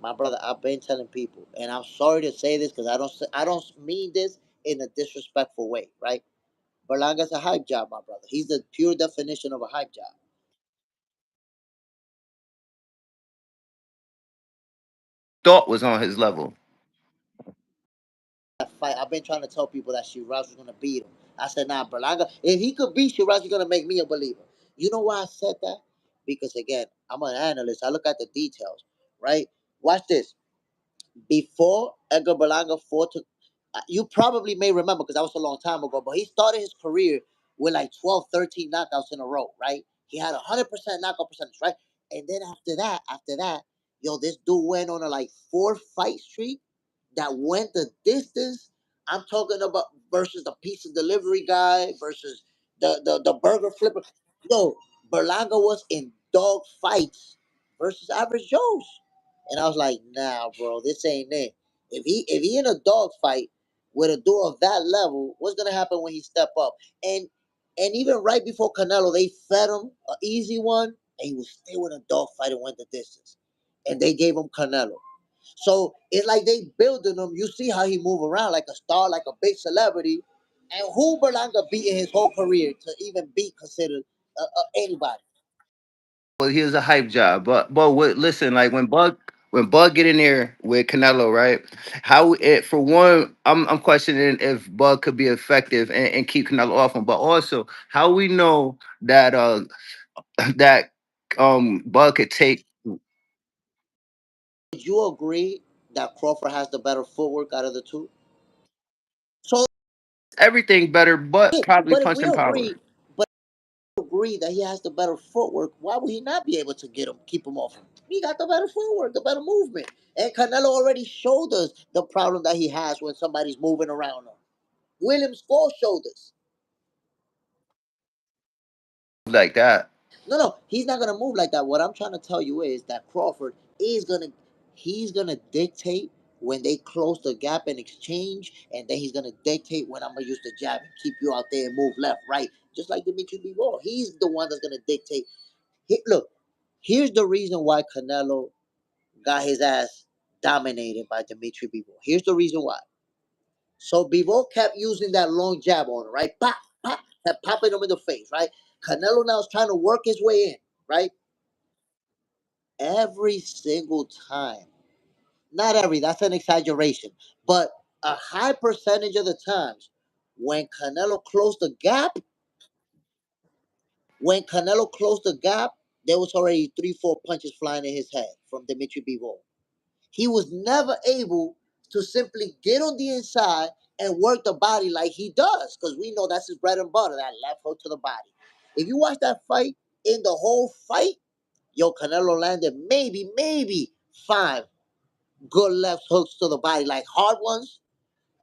My brother, I've been telling people, and I'm sorry to say this because I don't mean this in a disrespectful way, right? Berlanga's a hype job, my brother. He's the pure definition of a hype job. Thought was on his level. That fight, I've been trying to tell people that Shiraz was gonna beat him. I said, nah, Berlanga, if he could beat Shiraz, he's gonna make me a believer. You know why I said that? Because again, I'm an analyst. I look at the details, right? Watch this. Before Edgar Berlanga fought to, you probably may remember because that was a long time ago, but he started his career with like 12, 13 knockouts in a row, right? He had 100% knockout percentage, right? And then after that, yo, this dude went on a like 4 fight streak that went the distance. I'm talking about versus the pizza delivery guy versus the burger flipper. Yo, Berlanga was in dog fights versus average Joe's. And I was like, nah, bro, this ain't it. If he in a dog fight with a dude of that level, what's gonna happen when he step up? And even right before Canelo, they fed him an easy one, and he was still in a dog fight and went the distance. And they gave him Canelo. So it's like they building him. You see how he move around like a star, like a big celebrity. And who Berlanga beat in his whole career to even be considered anybody? Well, he was a hype job. But what? Listen, like when Bug get in there with Canelo, right? How it for one, I'm questioning if Bug could be effective and keep Canelo off him. But also, how we know that that Bug could take Would you agree that Crawford has the better footwork out of the two? So, everything better, but probably but if punch we and power. agree that he has the better footwork, why would he not be able to get him, keep him off him? He got the better footwork, the better movement. And Canelo already showed us the problem that he has when somebody's moving around him. Williams Fall showed us. Like that. No, he's not gonna move like that. What I'm trying to tell you is that Crawford is he's gonna dictate when they close the gap and exchange, and then he's gonna dictate when I'm gonna use the jab and keep you out there and move left, right, just like Dimitri Bivol. He's the one that's gonna dictate. Look, here's the reason why Canelo got his ass dominated by Dimitri Bivol. Here's the reason why. So Bivol kept using that long jab on him, right? Pop, pop, kept popping him in the face, right? Canelo now is trying to work his way in, right? Every single time. Not every, that's an exaggeration, but a high percentage of the times when Canelo closed the gap, when Canelo closed the gap, there was already 3, 4 punches flying in his head from Dimitri Bivol. He was never able to simply get on the inside and work the body like he does, because we know that's his bread and butter, that left hook to the body. If you watch that fight, in the whole fight, yo, Canelo landed maybe 5 good left hooks to the body, like hard ones.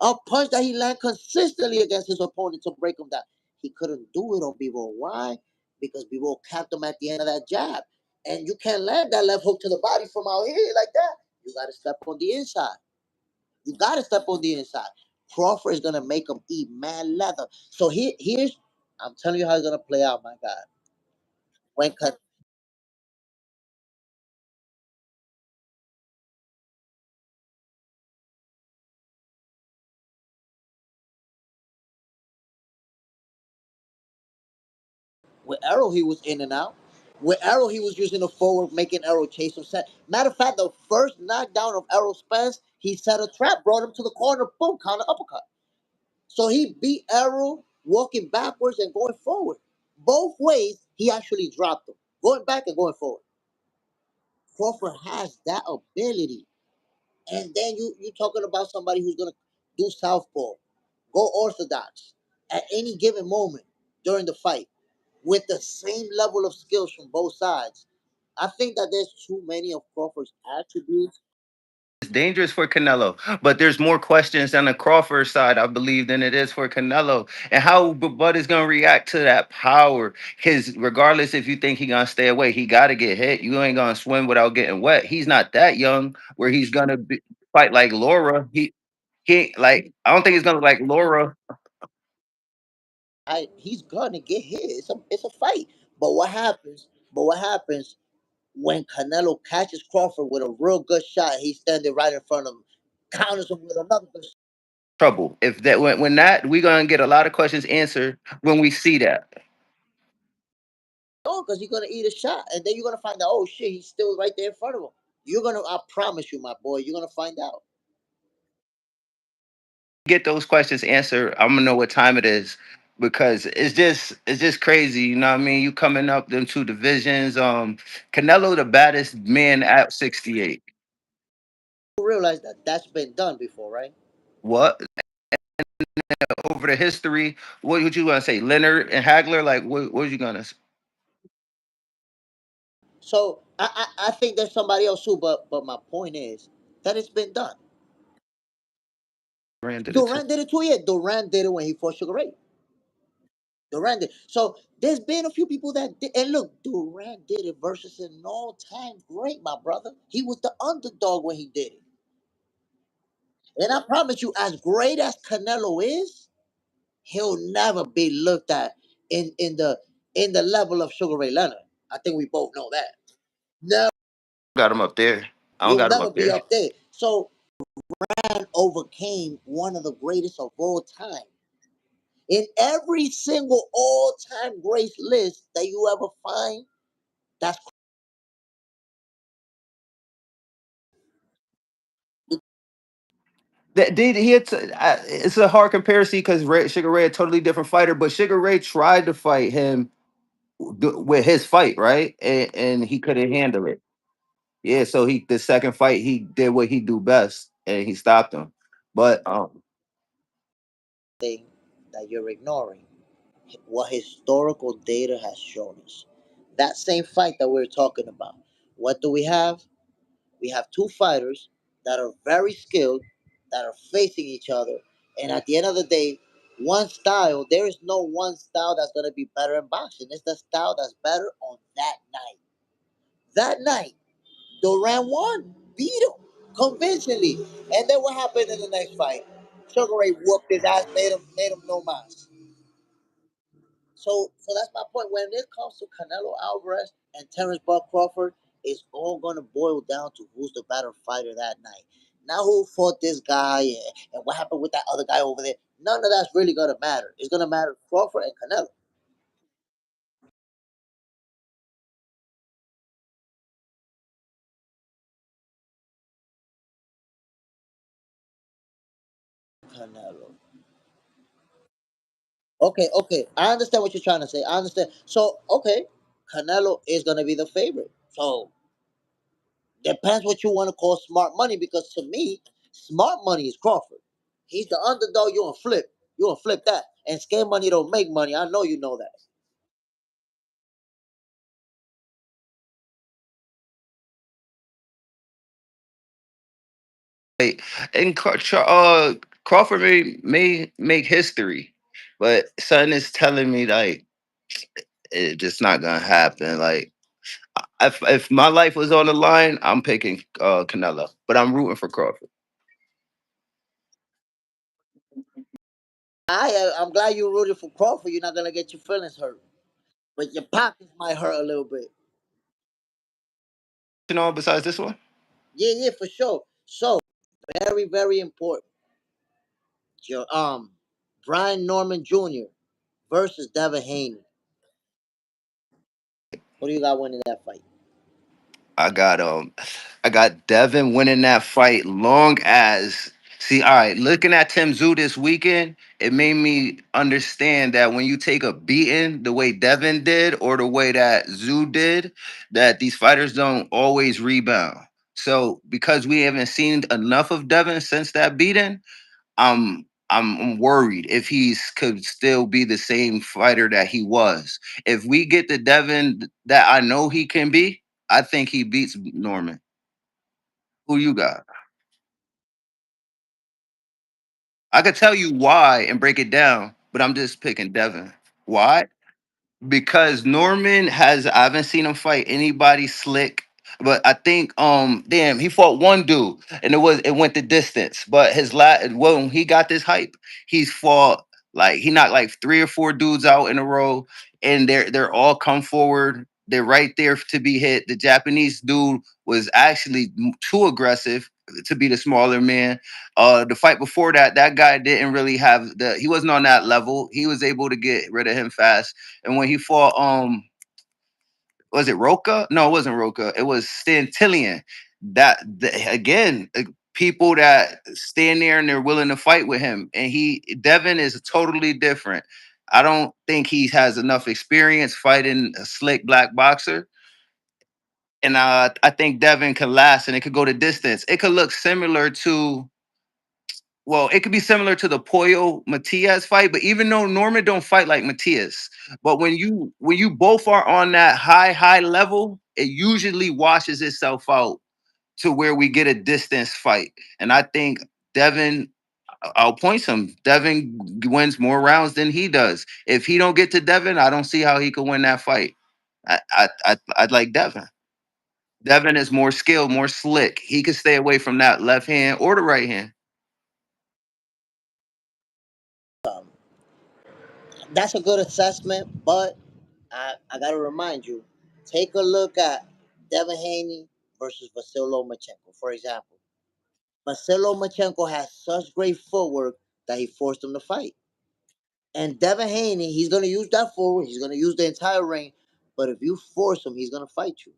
A punch that he landed consistently against his opponent to break him down. He couldn't do it on Bivol. Why? Because Bivol capped him at the end of that jab. And you can't land that left hook to the body from out here like that. You got to step on the inside. You got to step on the inside. Crawford is going to make him eat mad leather. So here's, I'm telling you how it's going to play out, my God. When with Errol, he was in and out. With Errol, he was using the forward, making Errol chase him. Matter of fact, the first knockdown of Errol Spence, he set a trap, brought him to the corner, boom, counter uppercut. So he beat Errol walking backwards and going forward. Both ways, he actually dropped him, going back and going forward. Crawford has that ability. And then you talking about somebody who's gonna do southpaw, go orthodox at any given moment during the fight with the same level of skills from both sides. I think that there's too many of Crawford's attributes. It's dangerous for Canelo, but there's more questions on the Crawford side, I believe, than it is for Canelo. And how Bud is going to react to that power. Because regardless if you think he's going to stay away, he got to get hit. You ain't going to swim without getting wet. He's not that young where he's going to fight like Laura. He like, I don't think he's going to like Laura. He's gonna get hit. It's a fight. But what happens? when Canelo catches Crawford with a real good shot, he's standing right in front of him, counters him with another good shot. Trouble. If that when that we're gonna get a lot of questions answered when we see that. Oh, because you're gonna eat a shot, and then you're gonna find out, oh shit, he's still right there in front of him. You're gonna, I promise you, my boy, you're gonna find out. Get those questions answered, I'm gonna know what time it is because it's just crazy. You know what I mean? You coming up them two divisions. Canelo the baddest man at 68. You realize that that's been done before, right? What over the history? What would you gonna say? Leonard and Hagler? Like what was you gonna say? So I think there's somebody else too, but my point is that it's been done. Rand did it too. Durant did it too. Yeah, Durant did it when he fought Sugar Ray. Durant did. So there's been a few people that did, and look, Durant did it versus an all-time great, my brother. He was the underdog when he did it. And I promise you, as great as Canelo is, he'll never be looked at in the level of Sugar Ray Leonard. I think we both know that. No, Got him up there. I don't he'll got him never up be there. up there. So man overcame one of the greatest of all time. In every single all-time great list that you ever find, that's That did he had to, it's a hard comparison because Sugar Ray a totally different fighter, but Sugar Ray tried to fight him with his fight, right? And he couldn't handle it. Yeah, so he the second fight he did what he do best and he stopped him. But thing that you're ignoring. What historical data has shown us. That same fight that we're talking about. What do we have? We have two fighters that are very skilled, that are facing each other. And at the end of the day, one style, there is no one style that's going to be better in boxing. It's the style that's better on that night. That night, Duran won, beat him convincingly. And then what happened in the next fight? Sugar Ray whooped his ass, made him no mas. So that's my point. When it comes to Canelo Alvarez and Terence Bud Crawford, it's all gonna boil down to who's the better fighter that night. Now who fought this guy and what happened with that other guy over there? None of that's really gonna matter. It's gonna matter Crawford and Canelo. Canelo. Okay. I understand what you're trying to say. I understand. So okay, Canelo is gonna be the favorite. So depends what you want to call smart money because to me, smart money is Crawford. He's the underdog. You gonna flip. You gonna flip that. And scare money don't make money. I know you know that. like, and Crawford may make history, but son is telling me like it's just not gonna happen. Like if my life was on the line, I'm picking Canelo, but I'm rooting for Crawford. I'm glad you rooted for Crawford. You're not gonna get your feelings hurt, but your pockets might hurt a little bit. You know, besides this one, Yeah, for sure. So very, very important. Your Brian Norman Jr. versus Devin Haney. What do you got winning that fight? I got I got Devin winning that fight. Long as see, all right, looking at Tim Zoo this weekend, it made me understand that when you take a beating the way Devin did or the way that Zoo did, that these fighters don't always rebound. So because we haven't seen enough of Devin since that beating, I'm worried if he's could still be the same fighter that he was. If we get the Devin that I know he can be, I think he beats Norman. Who you got? I could tell you why and break it down, but I'm just picking Devin. Why? Because Norman has I haven't seen him fight anybody slick, but I think damn he fought one dude and it went the distance. But his last when he got this hype, he's fought like he knocked like three or four dudes out in a row, and they're all come forward. They're right there to be hit. The Japanese dude was actually too aggressive to be the smaller man. The fight before that, that guy didn't really have the. He wasn't on that level. He was able to get rid of him fast. And when he fought, was it Roca? No, it wasn't Roca. It was Stantillion. Again, people that stand there and they're willing to fight with him. And Devin is totally different. I don't think he has enough experience fighting a slick black boxer. And I think Devin could last and it could go the distance. It could look similar to, well, it could be similar to the Pollo Matias fight, but even though Norman don't fight like Matias, but when you both are on that high level, it usually washes itself out to where we get a distance fight. And I think Devin, I'll point some. Devin wins more rounds than he does. If he don't get to Devin, I don't see how he could win that fight. I'd like Devin. Devin is more skilled, more slick. He could stay away from that left hand or the right hand. Um, that's a good assessment, but I got to remind you, take a look at Devin Haney versus Vasyl Lomachenko, for example. Vasyl Lomachenko has such great footwork that he forced him to fight. And Devin Haney, he's going to use that forward. He's going to use the entire ring. But if you force him, he's going to fight you.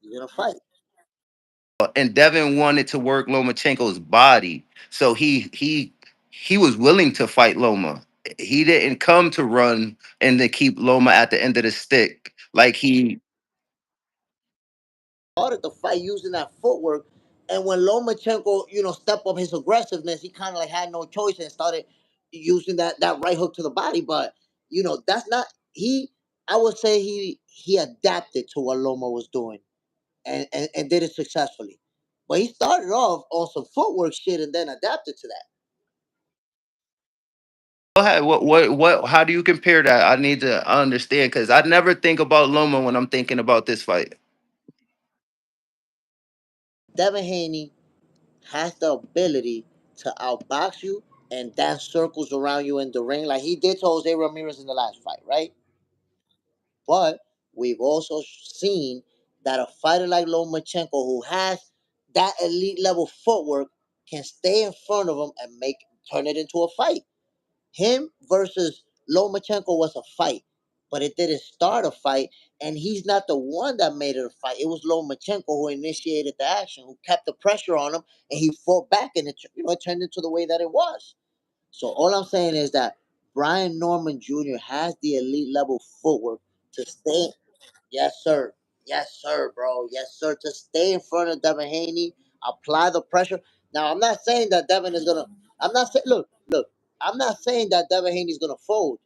He's going to fight. And Devin wanted to work Lomachenko's body, so he was willing to fight Loma. He didn't come to run and to keep Loma at the end of the stick like he. Started the fight using that footwork. And when Lomachenko, stepped up his aggressiveness, he kind of like had no choice and started using that right hook to the body. But that's not he. I would say he adapted to what Loma was doing and did it successfully. But he started off on some footwork shit and then adapted to that. Go ahead. What? How do you compare that? I need to understand because I never think about Loma when I'm thinking about this fight. Devin Haney has the ability to outbox you and dance circles around you in the ring like he did to Jose Ramirez in the last fight, right? But we've also seen that a fighter like Lomachenko, who has that elite level footwork, can stay in front of him and turn it into a fight. Him versus Lomachenko was a fight, but it didn't start a fight, and he's not the one that made it a fight. It was Lomachenko who initiated the action, who kept the pressure on him, and he fought back, and it turned into the way that it was. So all I'm saying is that Brian Norman Jr. has the elite level footwork to stay. Yes, sir. Yes, sir, bro. Yes, sir. To stay in front of Devin Haney, apply the pressure. Now, I'm not saying that Devin is gonna. I'm not saying. Look. I'm not saying that Devin Haney's gonna fold.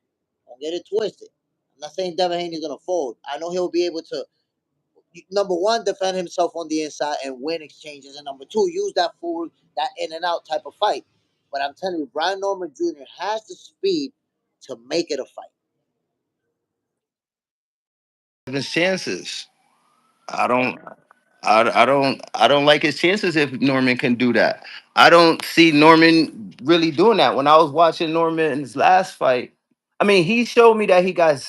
Don't get it twisted. I'm not saying Devin Haney's gonna fold. I know he'll be able to. Number one, defend himself on the inside and win exchanges, and number two, use that forward, that in and out type of fight. But I'm telling you, Brian Norman Jr. has the speed to make it a fight. His chances. I don't. I don't like his chances if Norman can do that. I don't see Norman really doing that. When I was watching Norman's last fight, I mean, he showed me that he got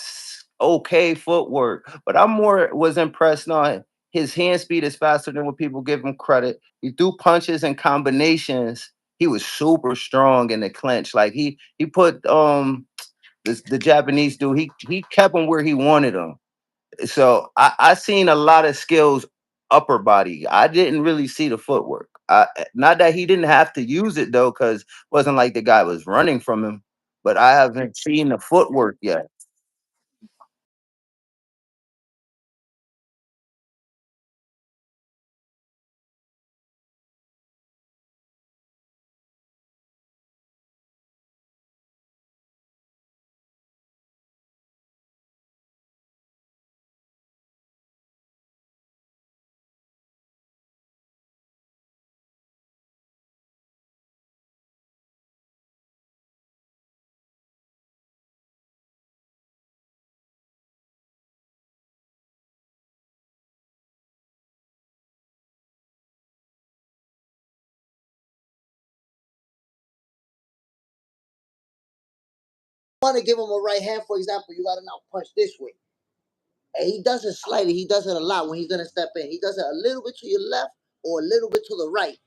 okay footwork, but I'm more was impressed on his hand speed is faster than what people give him credit. He threw punches and combinations. He was super strong in the clinch. Like he put the Japanese dude. He kept him where he wanted him. So I seen a lot of skills upper body. I didn't really see the footwork. Not that he didn't have to use it though, because it wasn't like the guy was running from him. But I haven't seen the footwork yet. Want to give him a right hand, for example, you got to now punch this way. And he does it slightly. He does it a lot when he's gonna step in. He does it a little bit to your left or a little bit to the right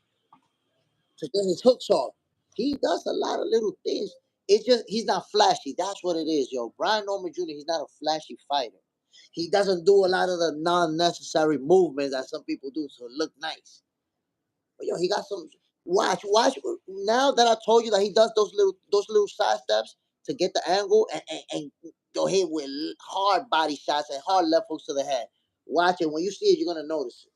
to get his hooks off. He does a lot of little things. It's just he's not flashy. That's what it is, yo. Brian Norman Jr. He's not a flashy fighter. He doesn't do a lot of the non-necessary movements that some people do to look nice. But yo, he got some. Watch. Now that I told you that he does those little side steps to get the angle and go hit with hard body shots and hard left hooks to the head. Watch it. When you see it, you're gonna notice it.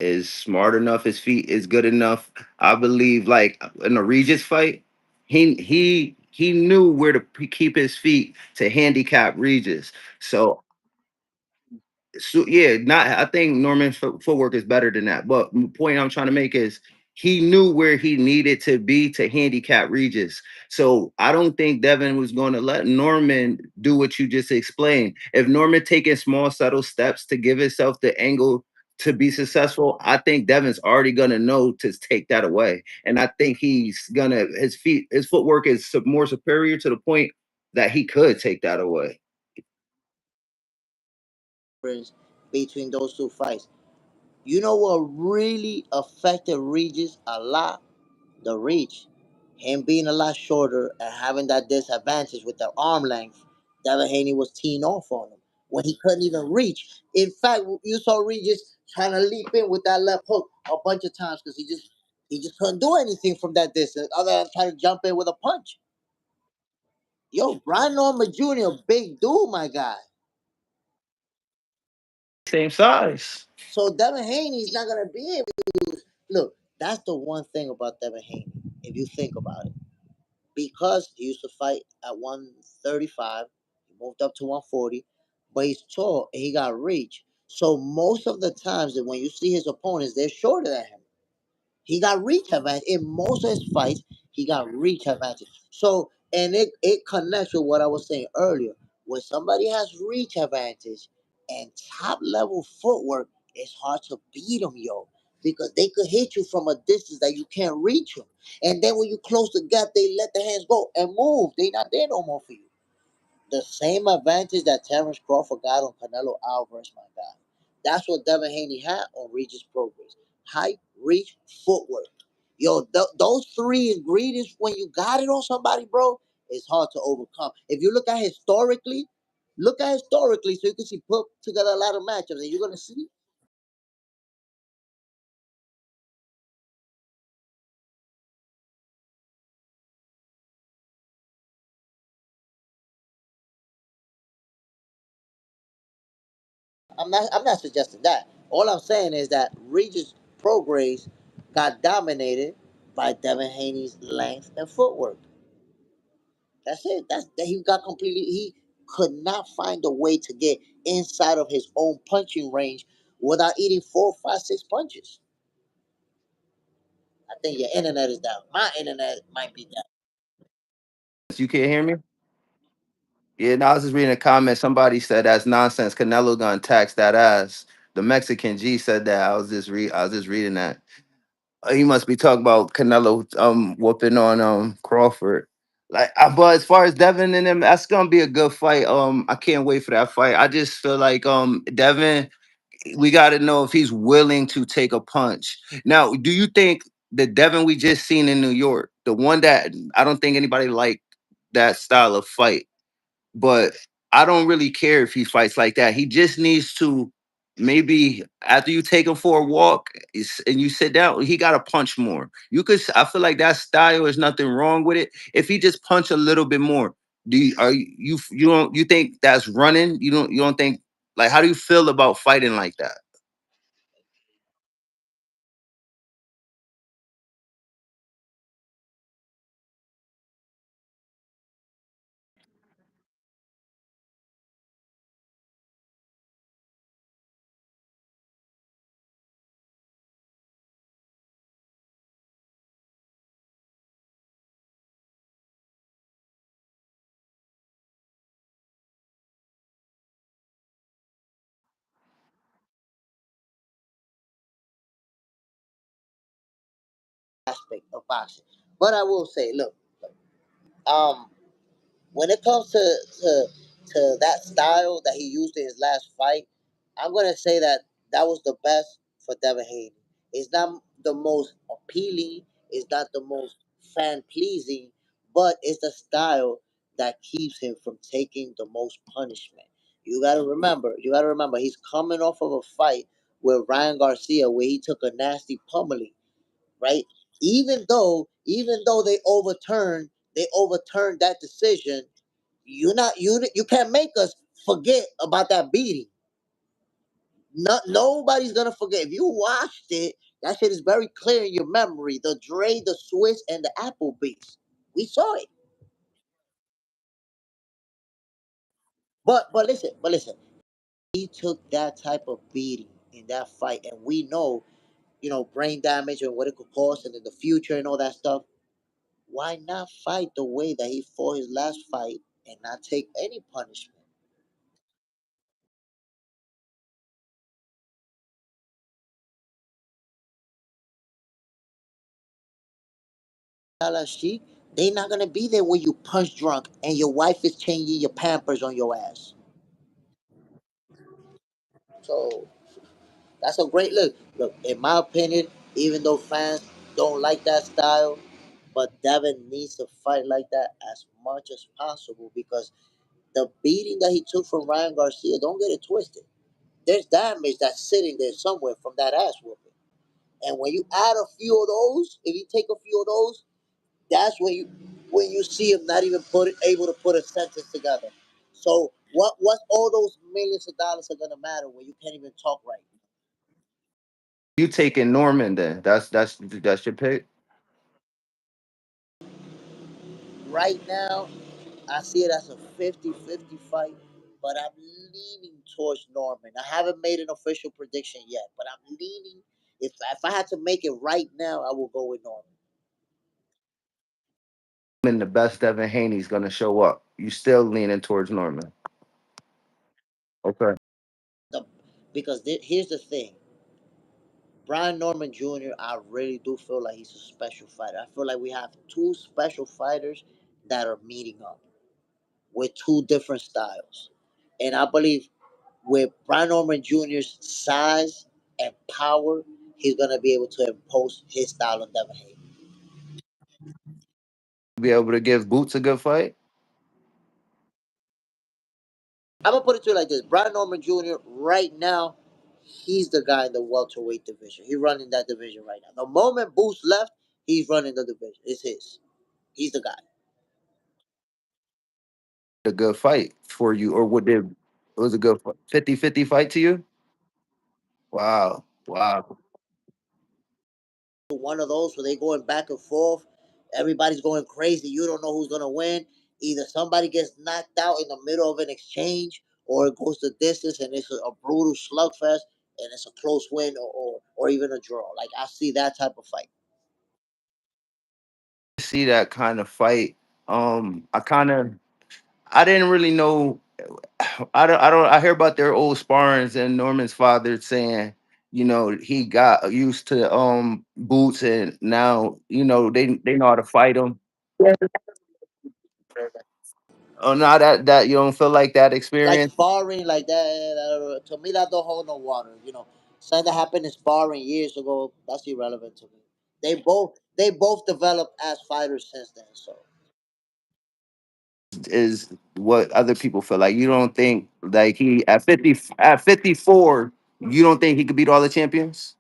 Is smart enough. His feet is good enough. I believe, like in the Regis fight, he knew where to keep his feet to handicap Regis. So yeah, not I think Norman's footwork is better than that. But the point I'm trying to make is he knew where he needed to be to handicap Regis. So I don't think Devin was going to let Norman do what you just explained. If Norman taking small, subtle steps to give himself the angle to be successful, I think Devin's already gonna know to take that away. And I think he's gonna his footwork is more superior to the point that he could take that away. Between those two fights. You know what really affected Regis a lot? The reach. Him being a lot shorter and having that disadvantage with the arm length, Devin Haney was teeing off on him when he couldn't even reach. In fact, you saw Regis trying to leap in with that left hook a bunch of times because he just couldn't do anything from that distance other than trying to jump in with a punch. Yo, Brian Norman Jr., big dude, my guy. Same size. So Devin Haney's not gonna be able to look. That's the one thing about Devin Haney. If you think about it, because he used to fight at 135, he moved up to 140, but he's tall and he got reach. So most of the times that when you see his opponents, they're shorter than him. He got reach advantage in most of his fights. He got reach advantage. So and it connects with what I was saying earlier. When somebody has reach advantage and top level footwork, it's hard to beat them, yo, because they could hit you from a distance that you can't reach them. And then when you close the gap, they let the hands go and move. They not there no more for you. The same advantage that Terence Crawford got on Canelo Alvarez, my guy. That's what Devin Haney had on Regis Progress. Height, reach, footwork. Yo, those three ingredients, when you got it on somebody, bro, it's hard to overcome. If you look at historically, so you can see put together a lot of matchups, and you're gonna see. I'm not suggesting that. All I'm saying is that Regis Progress got dominated by Devin Haney's length and footwork. That's it. That's that he got completely. He could not find a way to get inside of his own punching range without eating four, five, six punches. I think your internet is down. My internet might be down. You can't hear me? Yeah, no, I was just reading a comment. Somebody said that's nonsense. Canelo gonna tax that ass. The Mexican G said that. I was just reading that. He must be talking about Canelo whooping on Crawford. But as far as Devin and him, that's gonna be a good fight. I can't wait for that fight. I just feel like Devin, we gotta know if he's willing to take a punch. Now, do you think the Devin we just seen in New York, the one that I don't think anybody liked that style of fight, but I don't really care if he fights like that. He just needs to maybe after you take him for a walk and you sit down, he got to punch more. I feel like that style is nothing wrong with it. If he just punch a little bit more, you think that's running? You don't think like how do you feel about fighting like that? Aspect of boxing, but I will say, look, um, when it comes to that style that he used in his last fight, I'm gonna say that that was the best for Devin Haney. It's not the most appealing, it's not the most fan pleasing, but it's the style that keeps him from taking the most punishment. You gotta remember, he's coming off of a fight with Ryan Garcia where he took a nasty pummeling, right? Even though they overturned that decision, you can't make us forget about that beating. Nobody's gonna forget. If you watched it, that shit is very clear in your memory. The Dre, the Swiss, and the Applebee's. We saw it. But listen. He took that type of beating in that fight, and we know, brain damage and what it could cause, and in the future and all that stuff. Why not fight the way that he fought his last fight and not take any punishment? Sheik, they not gonna be there when you punch drunk and your wife is changing your pampers on your ass. So that's a great look. Look, in my opinion, even though fans don't like that style, but Devin needs to fight like that as much as possible because the beating that he took from Ryan Garcia, don't get it twisted. There's damage that's sitting there somewhere from that ass whooping. And when you add a few of those, if you take a few of those, that's when you see him not even able to put a sentence together. So what's all those millions of dollars are gonna matter when you can't even talk right? You taking Norman then? That's your pick. Right now, I see it as a 50-50 fight, but I'm leaning towards Norman. I haven't made an official prediction yet, but I'm leaning. If I had to make it right now, I will go with Norman. And the best Devin Haney's gonna show up. You still leaning towards Norman. Okay. The, because here's the thing. Brian Norman Jr., I really do feel like he's a special fighter. I feel like we have two special fighters that are meeting up with two different styles. And I believe with Brian Norman Jr.'s size and power, he's going to be able to impose his style on Devin Haney. Be able to give Boots a good fight. I'm going to put it to you like this. Brian Norman Jr., right now, he's the guy in the welterweight division. He's running that division right now. The moment Boots left, he's running the division. It's his. He's the guy. A good fight for you, or would it was a good 50-50 fight to you? Wow. Wow. One of those where they going back and forth. Everybody's going crazy. You don't know who's gonna win. Either somebody gets knocked out in the middle of an exchange, or it goes the distance and it's a brutal slugfest and it's a close win or even a draw. Like I see that type of fight. See that kind of fight. I didn't really know. I hear about their old sparrings and Norman's father saying, he got used to Boots and now, they know how to fight him. Oh no, that you don't feel like that Like experience sparring, like that to me that don't hold no water. Something that happened in sparring years ago, that's irrelevant to me. They both developed as fighters since then. So is what other people feel like. You don't think like he at 54, you don't think he could beat all the champions?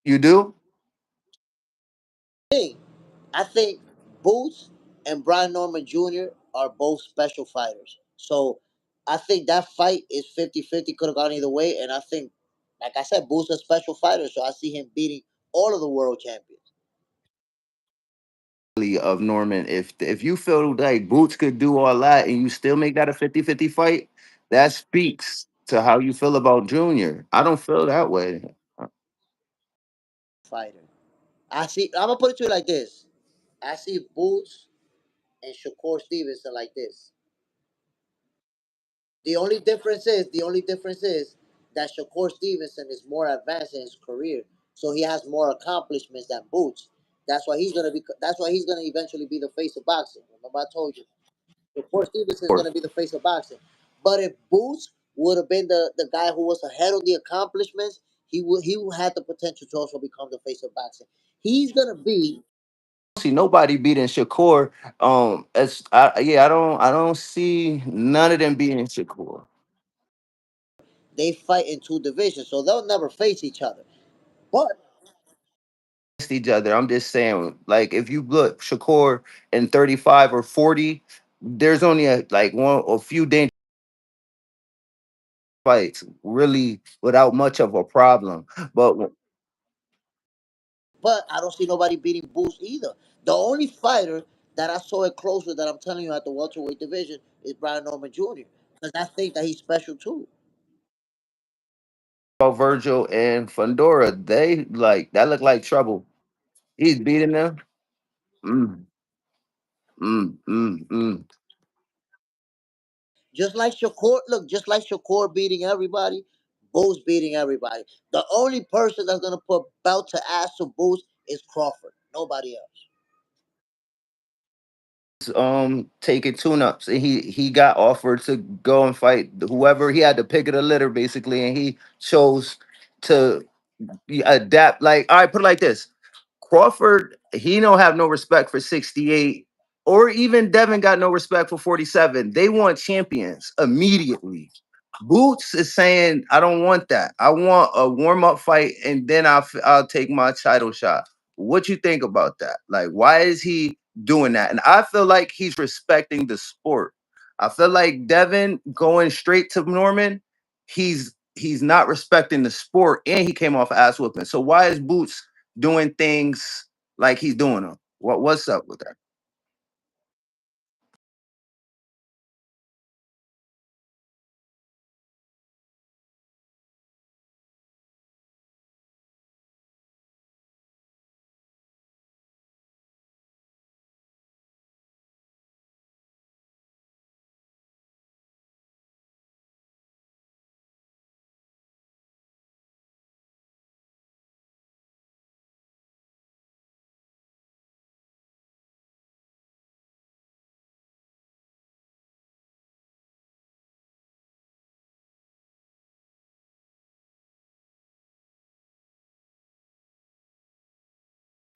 You do? hey, I think Boots and Brian Norman Jr. are both special fighters. So I think that fight is 50-50, could have gone either way. And I think, like I said, Boots is a special fighter. So I see him beating all of the world champions. Of Norman, if you feel like Boots could do all that and you still make that a 50-50 fight, that speaks to how you feel about Junior. I don't feel that way. Fighter. I'm going to put it to you like this. I see Boots and Shakur Stevenson like this. The only difference is that Shakur Stevenson is more advanced in his career, so he has more accomplishments than Boots. That's why he's gonna eventually be the face of boxing. Remember I told you. Shakur Stevenson is going to be the face of boxing. But if Boots would have been the guy who was ahead of the accomplishments, he would had the potential to also become the face of boxing. He's going to be. See nobody beating Shakur. I don't see none of them beating Shakur. They fight in two divisions, so they'll never face each other. But Each other. I'm just saying, like, if you look Shakur in 35 or 40, there's only a few dangerous fights, really, without much of a problem. But but I don't see nobody beating Boots either. The only fighter that I saw it closer that I'm telling you at the welterweight division is Brian Norman Jr. Because I think that he's special too. Virgil and Fandora, they like that look like trouble. He's beating them. Mm, mm. Just like Shakur beating everybody, Boots beating everybody. The only person that's gonna put belt to ass to Boots is Crawford. Nobody else. Taking tune-ups, and he got offered to go and fight whoever. He had to pick of the litter basically, and he chose to adapt. Like, all right, put it like this: Crawford, he don't have no respect for 68, or even Devin got no respect for 47. They want champions immediately. Boots is saying, I don't want that. I want a warm-up fight, and then I'll take my title shot. What you think about that? Like, why is he doing that? And I feel like he's respecting the sport. I feel like Devin going straight to Norman, he's not respecting the sport, and he came off ass whooping. So why is Boots doing things like he's doing them? What's up with that?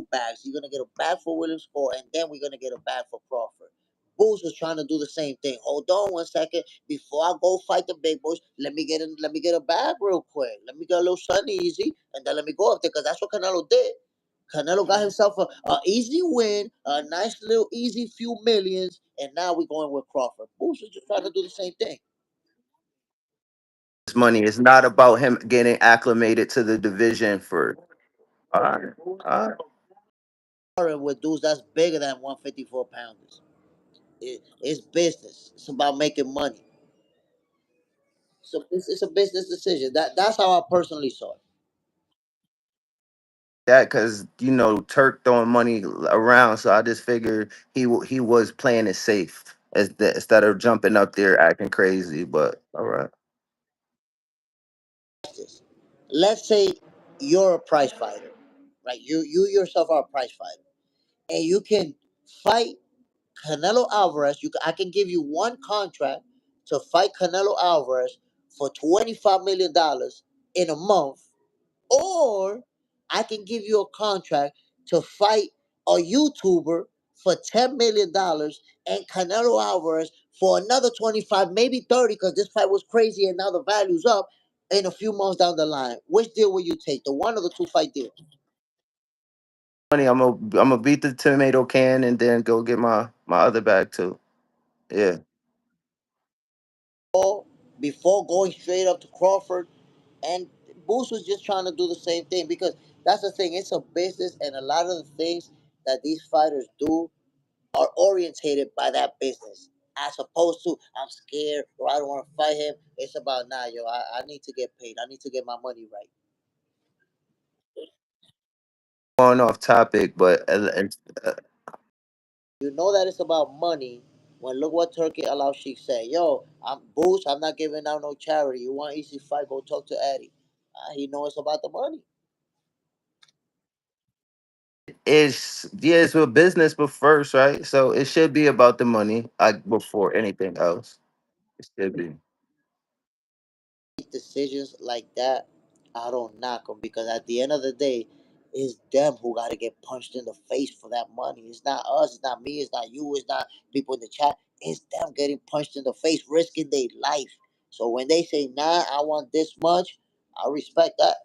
Bags. You're gonna get a bag for Williams Score, and then we're gonna get a bag for Crawford. Boots was trying to do the same thing. Hold on 1 second. Before I go fight the big boys, let me get a bag real quick. Let me get a little something easy, and then let me go up there because that's what Canelo did. Canelo got himself a easy win, a nice little easy few millions, and now we're going with Crawford. Boots is just trying to do the same thing. This money is not about him getting acclimated to the division for. All right, all right. With dudes that's bigger than 154 pounders. It's business. It's about making money. So it's a business decision. That's how I personally saw it. That because Turk throwing money around, so I just figured he was playing it safe instead of jumping up there acting crazy. But all right, This. Let's say you're a prize fighter, right? You yourself are a prize fighter, and you can fight Canelo Alvarez. I can give you one contract to fight Canelo Alvarez for $25 million in a month, or I can give you a contract to fight a YouTuber for $10 million and Canelo Alvarez for another 25, maybe 30, because this fight was crazy and now the value's up in a few months down the line. Which deal will you take? The one or the two fight deal? money. I'm gonna beat the tomato can and then go get my other bag too. Yeah. Before going straight up to Crawford, and Boost was just trying to do the same thing because that's the thing. It's a business, and a lot of the things that these fighters do are orientated by that business. As opposed to I'm scared or I don't want to fight him. It's about nah, yo. I need to get paid. I need to get my money right. Going off topic, but You know that it's about money. When look what Turkey Allow Sheik said, yo, I'm Boost. I'm not giving out no charity. You want easy fight? Go talk to Eddie. He know it's about the money. it's a business, but first, right? So it should be about the money, before anything else. It should be. Decisions like that, I don't knock them because at the end of the day, it's them who got to get punched in the face for that money. It's not us. It's not me. It's not you. It's not people in the chat. It's them getting punched in the face, risking their life. So when they say, "Nah, I want this much," I respect that.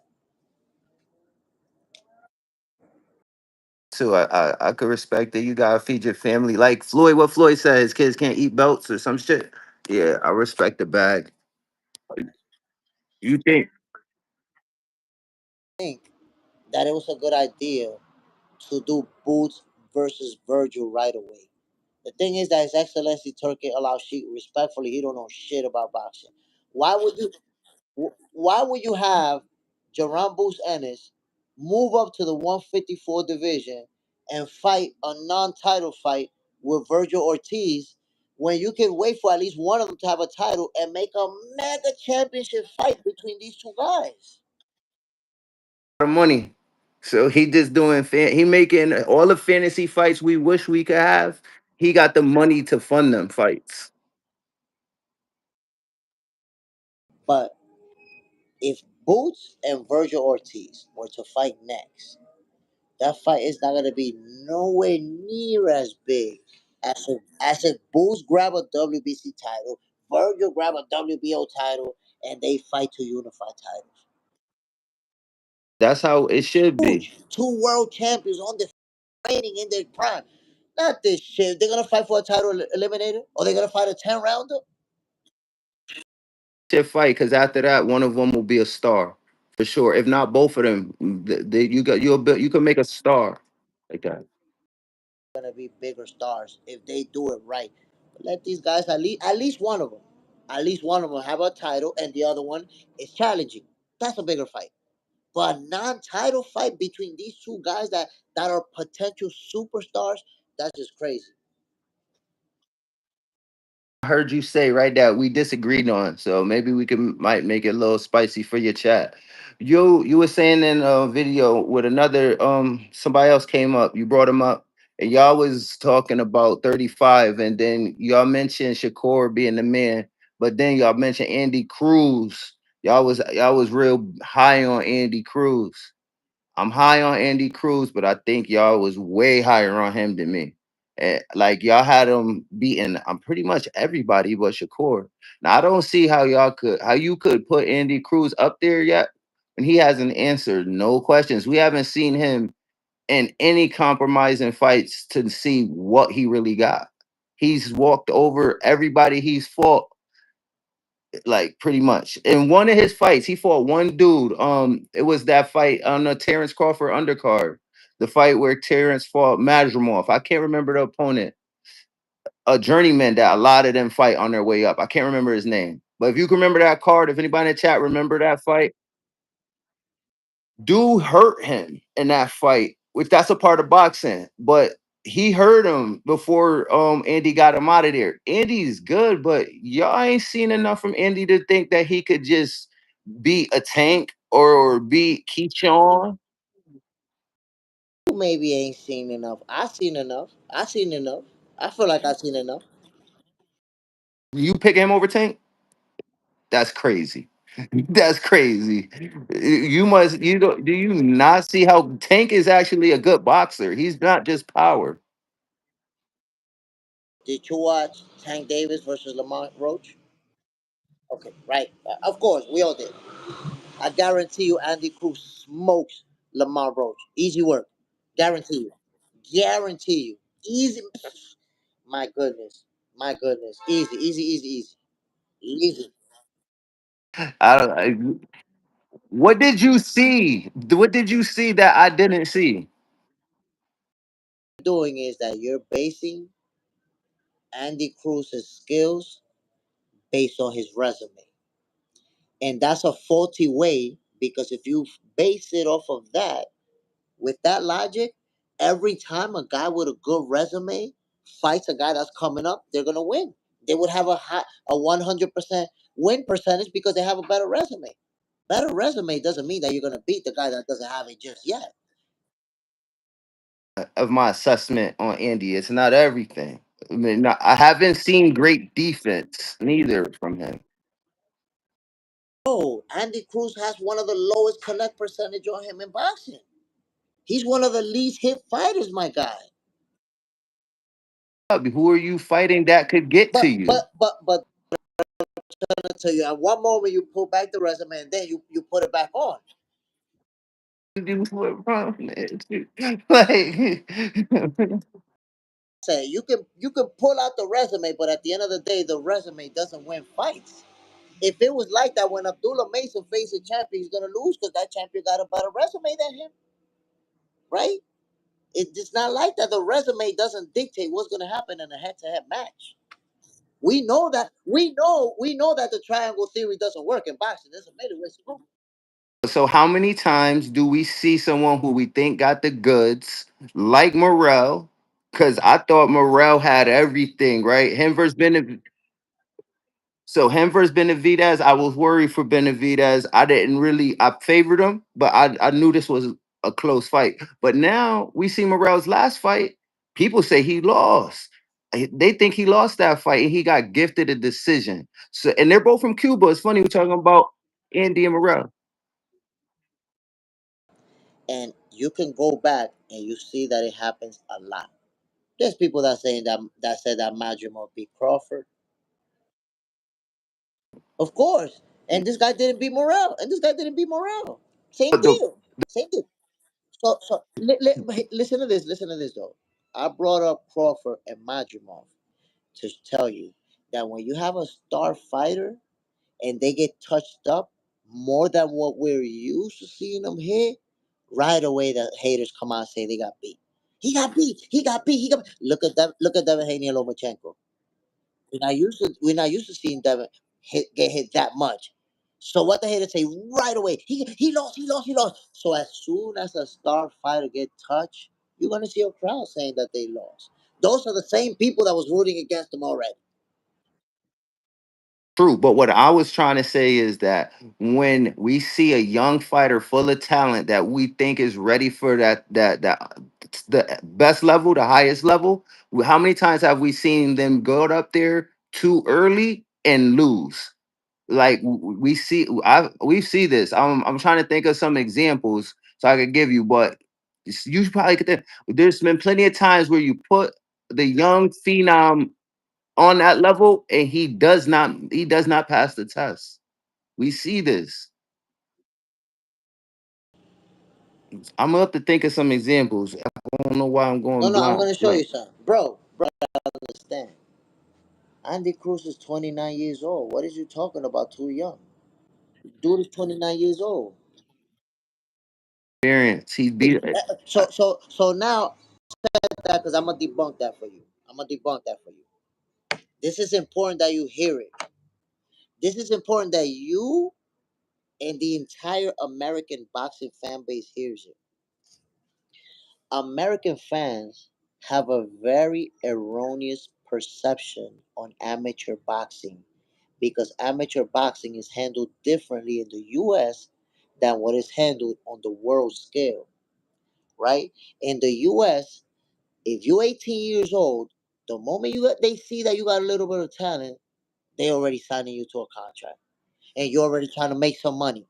Too, I could respect that. You gotta feed your family. Like Floyd, what Floyd said, his kids can't eat belts or some shit. Yeah, I respect the bag. You think I think that it was a good idea to do Boots versus Virgil right away. The thing is that His Excellency Turkey allows Sheik respectfully. He don't know shit about boxing. Why would you? Why would you have Jaron Boots Ennis move up to the 154 division and fight a non-title fight with Virgil Ortiz when you can wait for at least one of them to have a title and make a mega championship fight between these two guys? of money. So he just doing he making all the fantasy fights we wish we could have. He got the money to fund them fights. But if Boots and Virgil Ortiz were to fight next, that fight is not going to be nowhere near as big as if Bulls grab a WBC title, Virgil grab a WBO title, and they fight to unify titles. That's how it should be. Huge. Two world champions on the training in their prime. Not this shit. They're gonna fight for a title eliminator, or they're gonna fight a 10 rounder. Should fight because after that, one of them will be a star for sure. If not both of them, you can make a star like that. Gonna be bigger stars if they do it right. But let these guys at least one of them, have a title, and the other one is challenging. That's a bigger fight. But a non-title fight between these two guys that are potential superstars, that's just crazy. Heard you say right that we disagreed on, so maybe we can might make it a little spicy for your chat. You were saying in a video with another somebody else came up. You brought him up, and y'all was talking about 35, and then y'all mentioned Shakur being the man, but then y'all mentioned Andy Cruz. Y'all was real high on Andy Cruz. I'm high on Andy Cruz, but I think y'all was way higher on him than me. Like y'all had him beating I'm pretty much everybody but Shakur. Now I don't see how you could put Andy Cruz up there yet, and he hasn't answered no questions. We haven't seen him in any compromising fights to see what he really got. He's walked over everybody he's fought, like pretty much. In one of his fights, he fought one dude. It was that fight on the Terence Crawford undercard. The fight where Terence fought Madrimov. I can't remember the opponent. A journeyman that a lot of them fight on their way up. I can't remember his name. But if you can remember that card, if anybody in the chat remember that fight, dude hurt him in that fight, which that's a part of boxing. But he hurt him before Andy got him out of there. Andy's good, but y'all ain't seen enough from Andy to think that he could just beat a tank or beat Keyshawn. You maybe ain't seen enough. I seen enough. I seen enough. I feel like I seen enough. You pick him over Tank? That's crazy. That's crazy. Do you not see how Tank is actually a good boxer? He's not just power. Did you watch Tank Davis versus Lamont Roach? Okay, right. Of course, we all did. I guarantee you, Andy Cruz smokes Lamont Roach. Easy work. Guarantee you. Guarantee you. Easy. My goodness. My goodness. Easy, easy, easy, easy. Easy. I don't. What did you see? What did you see that I didn't see? Doing is that you're basing Andy Cruz's skills based on his resume. And that's a faulty way because if you base it off of that, with that logic, every time a guy with a good resume fights a guy that's coming up, they're gonna win. They would have a 100% win percentage because they have a better resume. Better resume doesn't mean that you're gonna beat the guy that doesn't have it just yet. of my assessment on Andy. It's not everything. I mean, I haven't seen great defense neither from him. Oh, Andy Cruz has one of the lowest connect percentage on him in boxing. He's one of the least hit fighters, my guy. Who are you fighting that could get to But you? but but but I'm gonna tell you, at one moment you pull back the resume and then you put it back on. Like, Say you can pull out the resume, but at the end of the day, the resume doesn't win fights. If it was like that when Abdullah Mason faced a champion, he's gonna lose because that champion got a better resume than him, right? It's not like that. The resume doesn't dictate what's gonna happen in a head-to-head match. We know that the triangle theory doesn't work in boxing. There's a middleweight. so how many times do we see someone who we think got the goods, like Morrell? Because I thought Morrell had everything, right? Him versus So him versus Benavidez, I was worried for Benavidez. I favored him, but I knew this was a close fight. But now we see Morrell's last fight. People say he lost. They think he lost that fight and he got gifted a decision. So, and they're both from Cuba. It's funny we're talking about Andy and Morrell. And you can go back and you see that it happens a lot. There's people that said that Madrimov beat Crawford. Of course. And this guy didn't beat Morrell. And this guy didn't beat Morrell. Same But the deal. Same deal. But listen to this. Listen to this, though. I brought up Crawford and Madrimov to tell you that when you have a star fighter and they get touched up more than what we're used to seeing them hit, right away the haters come out and say they got beat. He got beat. He got beat. He got. Look at that. Look at Devin Haney and Lomachenko. We're not used to seeing Devin get hit that much. So what the haters say right away? He lost. He lost. He lost. So as soon as a star fighter get touched, you're gonna see a crowd saying that they lost. Those are the same people that was rooting against them already. True, but what I was trying to say is that when we see a young fighter full of talent that we think is ready for that the best level, the highest level, how many times have we seen them go up there too early and lose? Like we see this. I'm trying to think of some examples so I could give you, but you probably could think there's been plenty of times where you put the young phenom on that level and he does not pass the test. We see this. I'm gonna have to think of some examples. I don't know why I'm No, going no, I'm blank. gonna show you something, bro. Understand? Andy Cruz is 29 years old. What is you talking about? Too young. Dude is 29 years old. Experience. He beat. So now that because I'm gonna debunk that for you. I'm gonna debunk that for you. This is important that you hear it. This is important that you and the entire American boxing fan base hears it. American fans have a very erroneous perception on amateur boxing because amateur boxing is handled differently in the US than what is handled on the world scale, right? In the US, if you're 18 years old, the moment they see that you got a little bit of talent, they already signing you to a contract and you're already trying to make some money.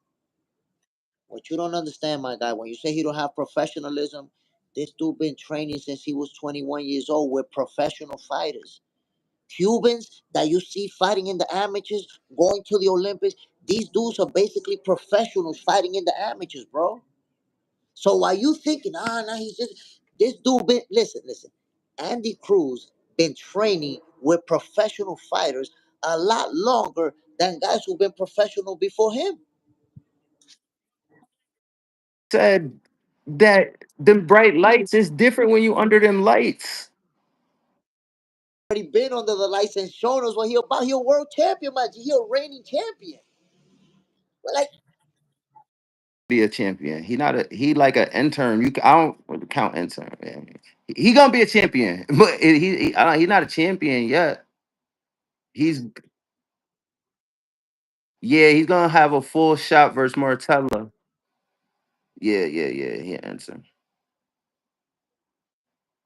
What you don't understand, my guy, when you say he don't have professionalism, this dude been training since he was 21 years old with professional fighters. Cubans that you see fighting in the amateurs, going to the Olympics, these dudes are basically professionals fighting in the amateurs, bro. So while you thinking, nah, he's just this dude been listen. Andy Cruz been training with professional fighters a lot longer than guys who've been professional before him. Said that them bright lights is different when you under them lights. Already been under the lights and shown us what he about. He a world champion, man. He a reigning champion. But like, Be a champion. He like an intern. I don't count intern. Man. He gonna be a champion, but he not a champion yet. He's Yeah, he's gonna have a full shot versus Martella. Yeah. He answer.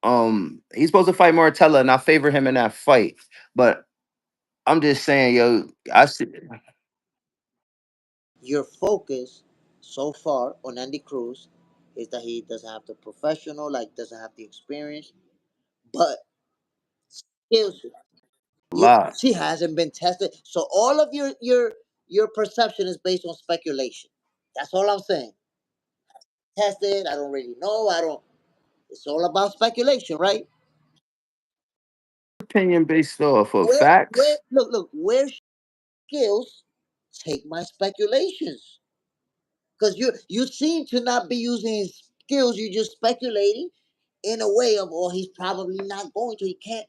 He's supposed to fight Martella, and I favor him in that fight. But I'm just saying, yo, I see. Your focus so far on Andy Cruz is that he doesn't have the professional, like doesn't have the experience, but skills. You Lie. she hasn't been tested. So all of your perception is based on speculation. That's all I'm saying. Tested, I don't really know. I don't It's all about speculation, right? Opinion based off of Where facts. where skills take my speculations. Because you seem to not be using his skills, you're just speculating in a way of, oh, he's probably not going to, he can't.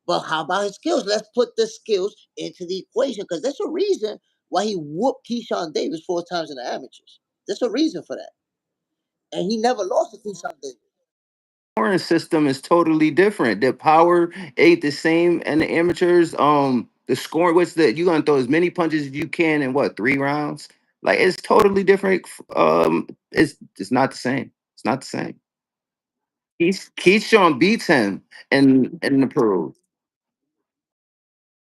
But how about his skills? Let's put the skills into the equation because there's a reason why he whooped Keyshawn Davis 4 times in the amateurs. There's a reason for that. And he never lost to Keyshawn Davis. Scoring system is totally different. The power ain't the same, and the amateurs, the scoring, what's the you gonna throw as many punches as you can in what 3 rounds? Like it's totally different. It's not the same. It's not the same. Keyshawn beats him in the pro.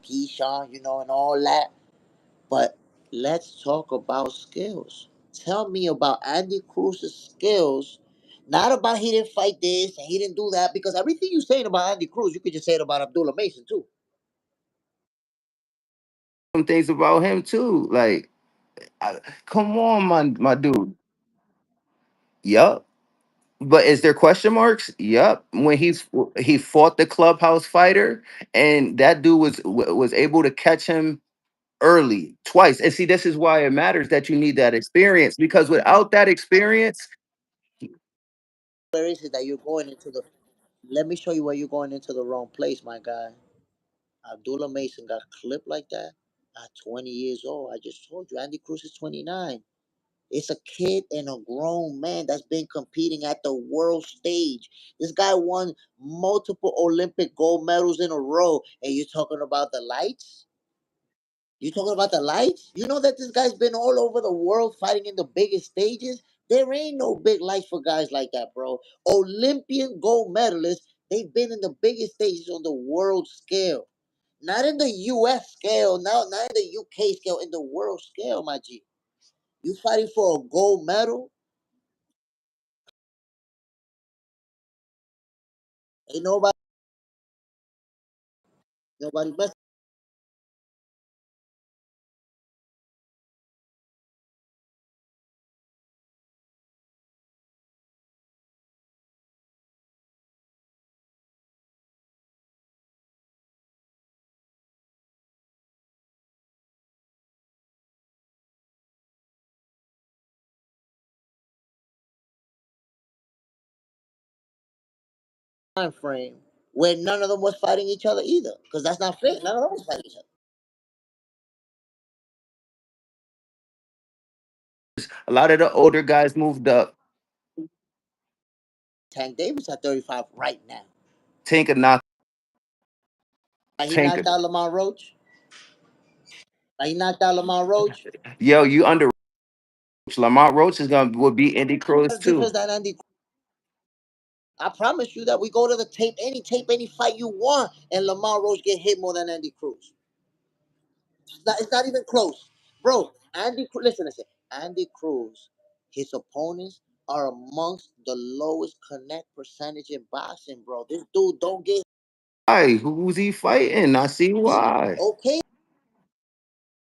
Keyshawn, and all that. But let's talk about skills. Tell me about Andy Cruz's skills. Not about he didn't fight this and he didn't do that, because everything you're saying about Andy Cruz, you could just say it about Abdullah Mason too. Some things about him too. Like, come on, my dude. Yup. But is there question marks? Yup. When he fought the clubhouse fighter, and that dude was able to catch him early twice. And see, this is why it matters that you need that experience, because without that experience, Where is it that you're going into the? Let me show you where you're going into the wrong place, my guy. Abdullah Mason got clipped like that at 20 years old. I just told you, Andy Cruz is 29. It's a kid and a grown man that's been competing at the world stage. This guy won multiple Olympic gold medals in a row, and you're talking about the lights? You talking about the lights? You know that this guy's been all over the world fighting in the biggest stages? There ain't no big lights for guys like that, bro. Olympian gold medalists, they've been in the biggest stages on the world scale. Not in the US scale, not in the UK scale, in the world scale, my G. You fighting for a gold medal? Ain't nobody messing. Time frame where none of them was fighting each other either. Because that's not fair. None of them was fighting each other. a lot of the older guys moved up. Tank Davis at 35 right now. Tank a knock. Like he Tank. knocked out Lamar Roach. Like he knocked out Lamar Roach. Yo, you under Lamont Roach is gonna will be Indy Cruz That's different too. than Andy. I promise you that we go to the tape, any fight you want, and Lamar Roach get hit more than Andy Cruz. It's not even close, bro. Listen. Andy Cruz, his opponents are amongst the lowest connect percentage in boxing, bro. This dude don't get Why? Who's he fighting? I see why. okay.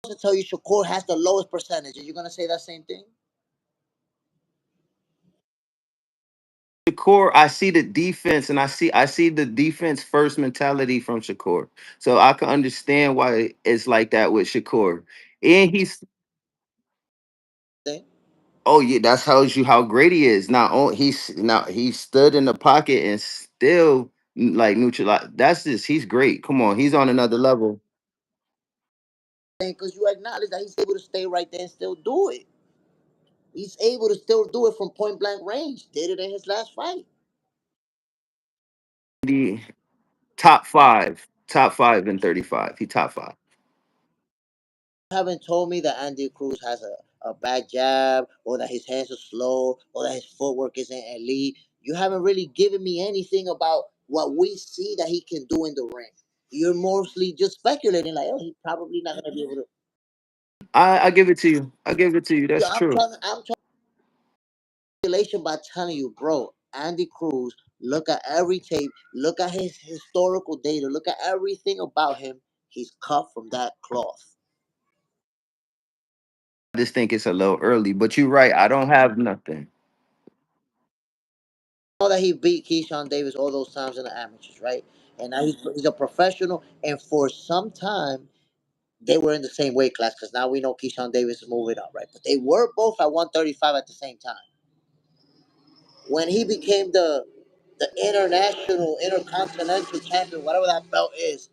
To tell you, Shakur has the lowest percentage. Are you gonna say that same thing? Shakur, I see the defense, and I see the defense first mentality from Shakur. So I can understand why it's like that with Shakur. And he's Thing. oh yeah, that tells you how great he is. Not only he stood in the pocket and still like neutralize. That's just he's great. Come on, he's on another level. Because you acknowledge that he's able to stay right there and still do it. He's able to still do it from point blank range. Did it in his last fight. The top five in 35. He top five. You haven't told me that Andy Cruz has a bad jab, or that his hands are slow, or that his footwork isn't elite. You haven't really given me anything about what we see that he can do in the ring. You're mostly just speculating, like, oh, he's probably not gonna be able to. I give it to you. I give it to you. Yo, That's true. I'm trying speculation by telling you, bro. Andy Cruz. Look at every tape. Look at his historical data. Look at everything about him. He's cut from that cloth. I just think it's a little early, but you're right. I don't have nothing. Know that he beat Keyshawn Davis all those times in the amateurs, right? And now he's a professional. And for some time, they were in the same weight class because now we know Keyshawn Davis is moving up, right? But they were both at 135 at the same time. When he became the international, intercontinental champion, whatever that belt is,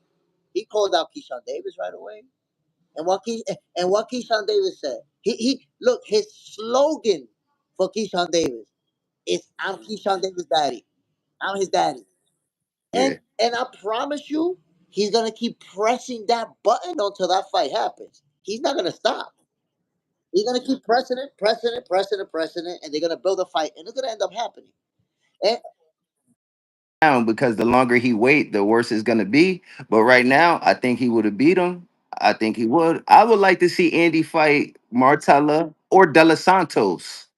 he called out Keyshawn Davis right away. And what Keyshawn Davis said, he look, his slogan for Keyshawn Davis is "I'm Keyshawn Davis' daddy. I'm his daddy." Yeah. And I promise you, he's gonna keep pressing that button until that fight happens. He's not gonna stop. He's gonna keep pressing it, pressing it, pressing it, pressing it, and they're gonna build a fight, and it's gonna end up happening. And Down because the longer he wait, the worse it's gonna be. But right now, I think he would have beat him. I think he would. I would like to see Andy fight Martella or De Los Santos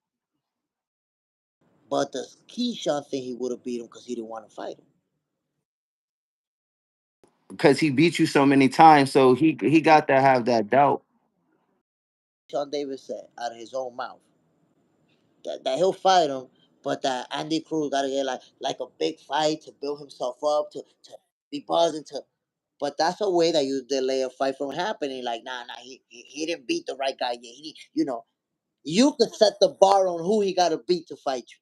but the Keyshawn thing, he would have beat him because he didn't want to fight him. because he beat you so many times. So he got to have that doubt. Sean Davis said out of his own mouth that he'll fight him, but that Andy Cruz gotta get like a big fight to build himself up to be buzzing to. But that's a way that you delay a fight from happening. Like, nah, he didn't beat the right guy yet. You could set the bar on who he got to beat to fight you.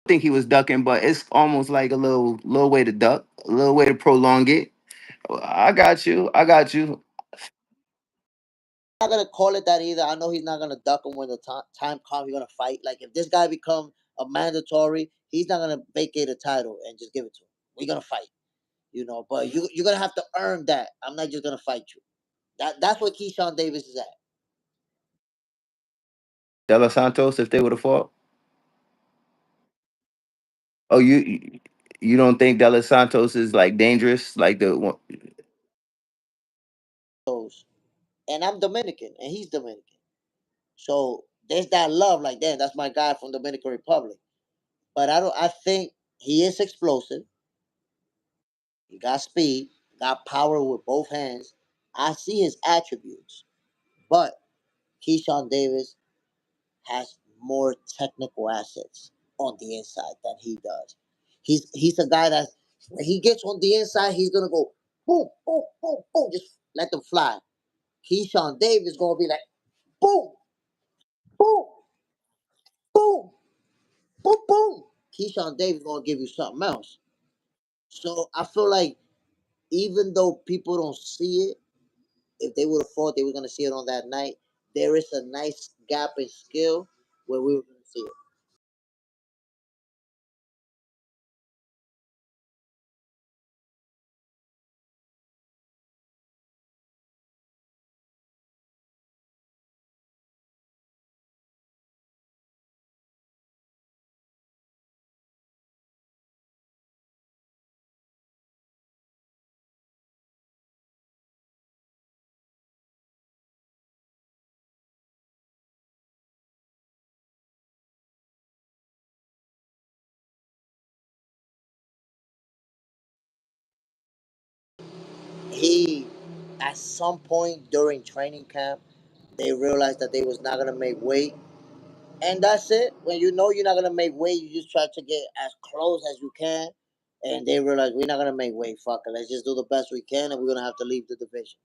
I think he was ducking, but it's almost like a little way to duck, a little way to prolong it. I got you. I got you. I'm not gonna call it that either. I know he's not gonna duck him when the time comes. He's gonna fight. Like if this guy become a mandatory, he's not gonna vacate a title and just give it to him. We're gonna fight, But you're gonna have to earn that. I'm not just gonna fight you. That's what Keyshawn Davis is at. De Los Santos, if they would have fought. Oh, you don't think De Los Santos is like dangerous, like the one? And I'm Dominican, and he's Dominican. So there's that love. Like, damn, that's my guy from Dominican Republic. But I don't. I think he is explosive. He got speed, got power with both hands. I see his attributes, but Keyshawn Davis has more technical assets on the inside than he does. He's a guy that when he gets on the inside, he's gonna go boom, boom, boom, boom, just let them fly. Keyshawn Davis gonna be like boom, boom, boom, boom, boom. Keyshawn Davis gonna give you something else. So I feel like even though people don't see it, if they would have thought they were going to see it on that night, there is a nice gap in skill where we were going to see it. He, at some point during training camp, they realized that they was not going to make weight. And that's it. When you know you're not going to make weight, you just try to get as close as you can. And they realized we're not going to make weight. Fuck it. Let's just do the best we can, and we're going to have to leave the division.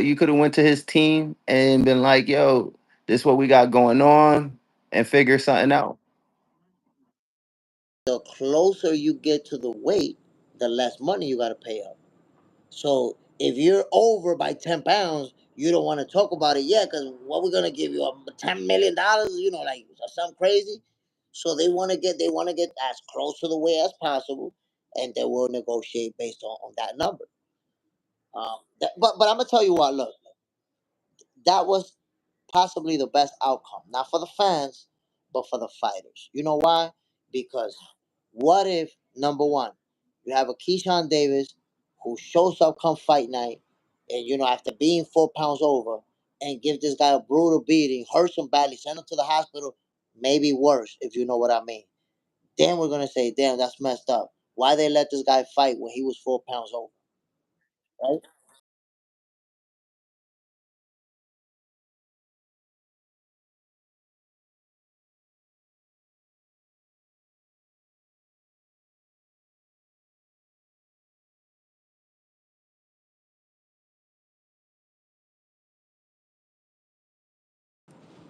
You could have went to his team and been like, "Yo, this what we got going on," and figure something out. The closer you get to the weight, the less money you got to pay up. So if you're over by 10 pounds, you don't want to talk about it yet because what we're gonna give you $10 million, like something crazy. So they want to get as close to the weight as possible, and they will negotiate based on that number. But I'm gonna tell you what. Look, that was possibly the best outcome, not for the fans, but for the fighters. You know why? Because what if, number one, you have a Keyshawn Davis who shows up come fight night, and after being 4 pounds over, and give this guy a brutal beating, hurts him badly, send him to the hospital, maybe worse, if you know what I mean. Then we're gonna say, damn, that's messed up. Why they let this guy fight when he was 4 pounds over, right?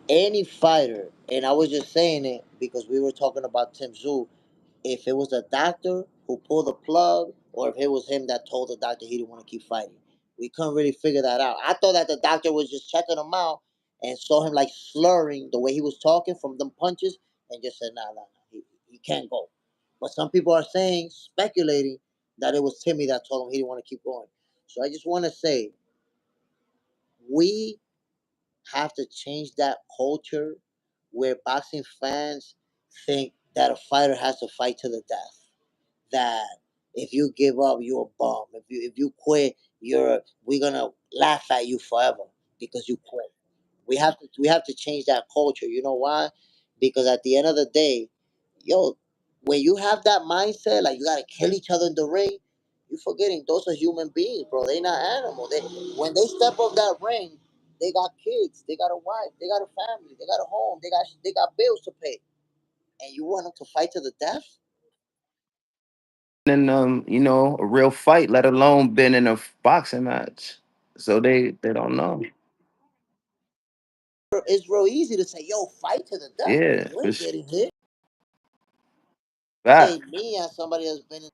Any fighter, and I was just saying it because we were talking about Tim Tszyu, if it was a doctor who pulled the plug or if it was him that told the doctor he didn't want to keep fighting. We couldn't really figure that out. I thought that the doctor was just checking him out and saw him like slurring the way he was talking from them punches and just said, nah, he can't go. But some people are saying, speculating, that it was Timmy that told him he didn't want to keep going. So I just want to say, we have to change that culture where boxing fans think that a fighter has to fight to the death. That if you give up, you're a bum. If you quit, we're gonna laugh at you forever because you quit. We have to change that culture. You know why? Because at the end of the day, yo, when you have that mindset, like you gotta kill each other in the ring, you forgetting those are human beings, bro. They not animals. When they step up that ring, they got kids, they got a wife, they got a family, they got a home, they got bills to pay, and you want them to fight to the death? In a real fight, let alone been in a boxing match. So they don't know. It's real easy to say, yo, fight to the death, but Yeah, you for ain't getting hit. that. Say me as somebody that's been in.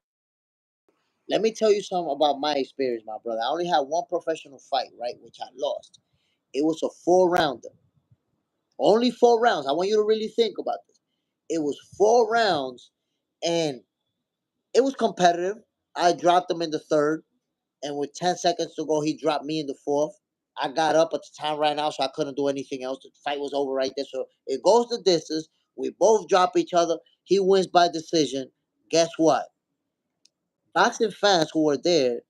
Let me tell you something about my experience, my brother. I only had one professional fight, right, which I lost. It was a 4 rounder. Only 4 rounds. I want you to really think about this. It was 4 rounds, and it was competitive. I dropped him in the third, and with 10 seconds to go, he dropped me in the fourth. I got up at the time right now, so I couldn't do anything else. The fight was over right there. So it goes the distance. We both drop each other. He wins by decision. Guess what? Boxing fans who were there,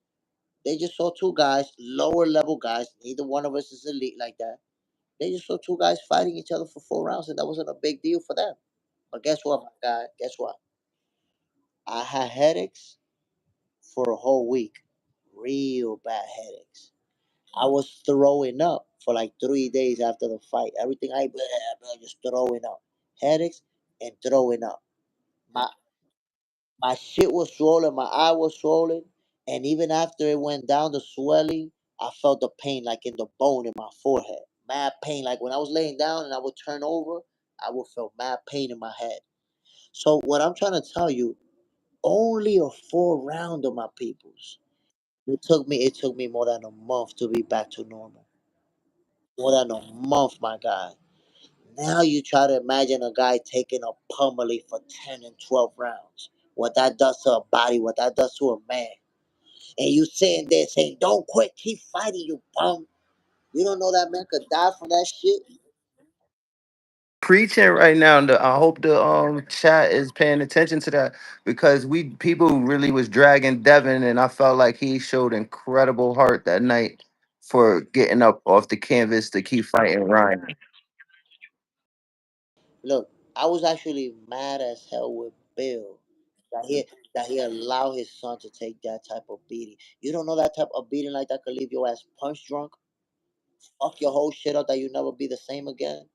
they just saw two guys, lower level guys. Neither one of us is elite like that. They just saw two guys fighting each other for 4 rounds, and that wasn't a big deal for them. But guess what, my guy? Guess what? I had headaches for a whole week. Real bad headaches. I was throwing up for like 3 days after the fight. Everything just throwing up. Headaches and throwing up. My my shit was swollen, my eye was swollen, and even after it went down, the swelling, I felt the pain like in the bone in my forehead. Mad pain. Like when I was laying down and I would turn over, I would feel mad pain in my head. So what I'm trying to tell you, only a 4 rounder, my peoples. It took me more than a month to be back to normal. More than a month, my guy. Now you try to imagine a guy taking a pummeling for 10 and 12 rounds. What that does to a body, what that does to a man. And you sitting there saying, don't quit, keep fighting, you bum. You don't know that man could die from that shit? Preaching right now. I hope the chat is paying attention to that because we people really was dragging Devin, and I felt like he showed incredible heart that night for getting up off the canvas to keep fighting Ryan. Look, I was actually mad as hell with Bill that he allowed his son to take that type of beating. You don't know that type of beating like that could leave your ass punch drunk, fuck your whole shit up that you never be the same again.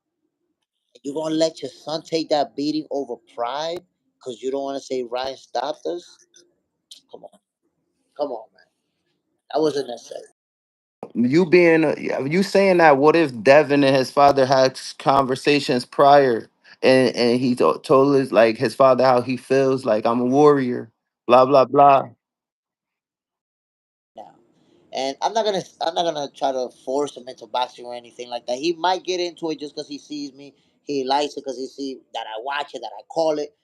You gonna let your son take that beating over pride because you don't want to say Ryan stopped us? Come on, come on, man. That wasn't necessary. You saying that? What if Devin and his father had conversations prior, and he told his father how he feels, like I'm a warrior, blah blah blah. Now. And I'm not gonna try to force him into boxing or anything like that. He might get into it just because he sees me. He likes it because he sees that I watch it, that I call it.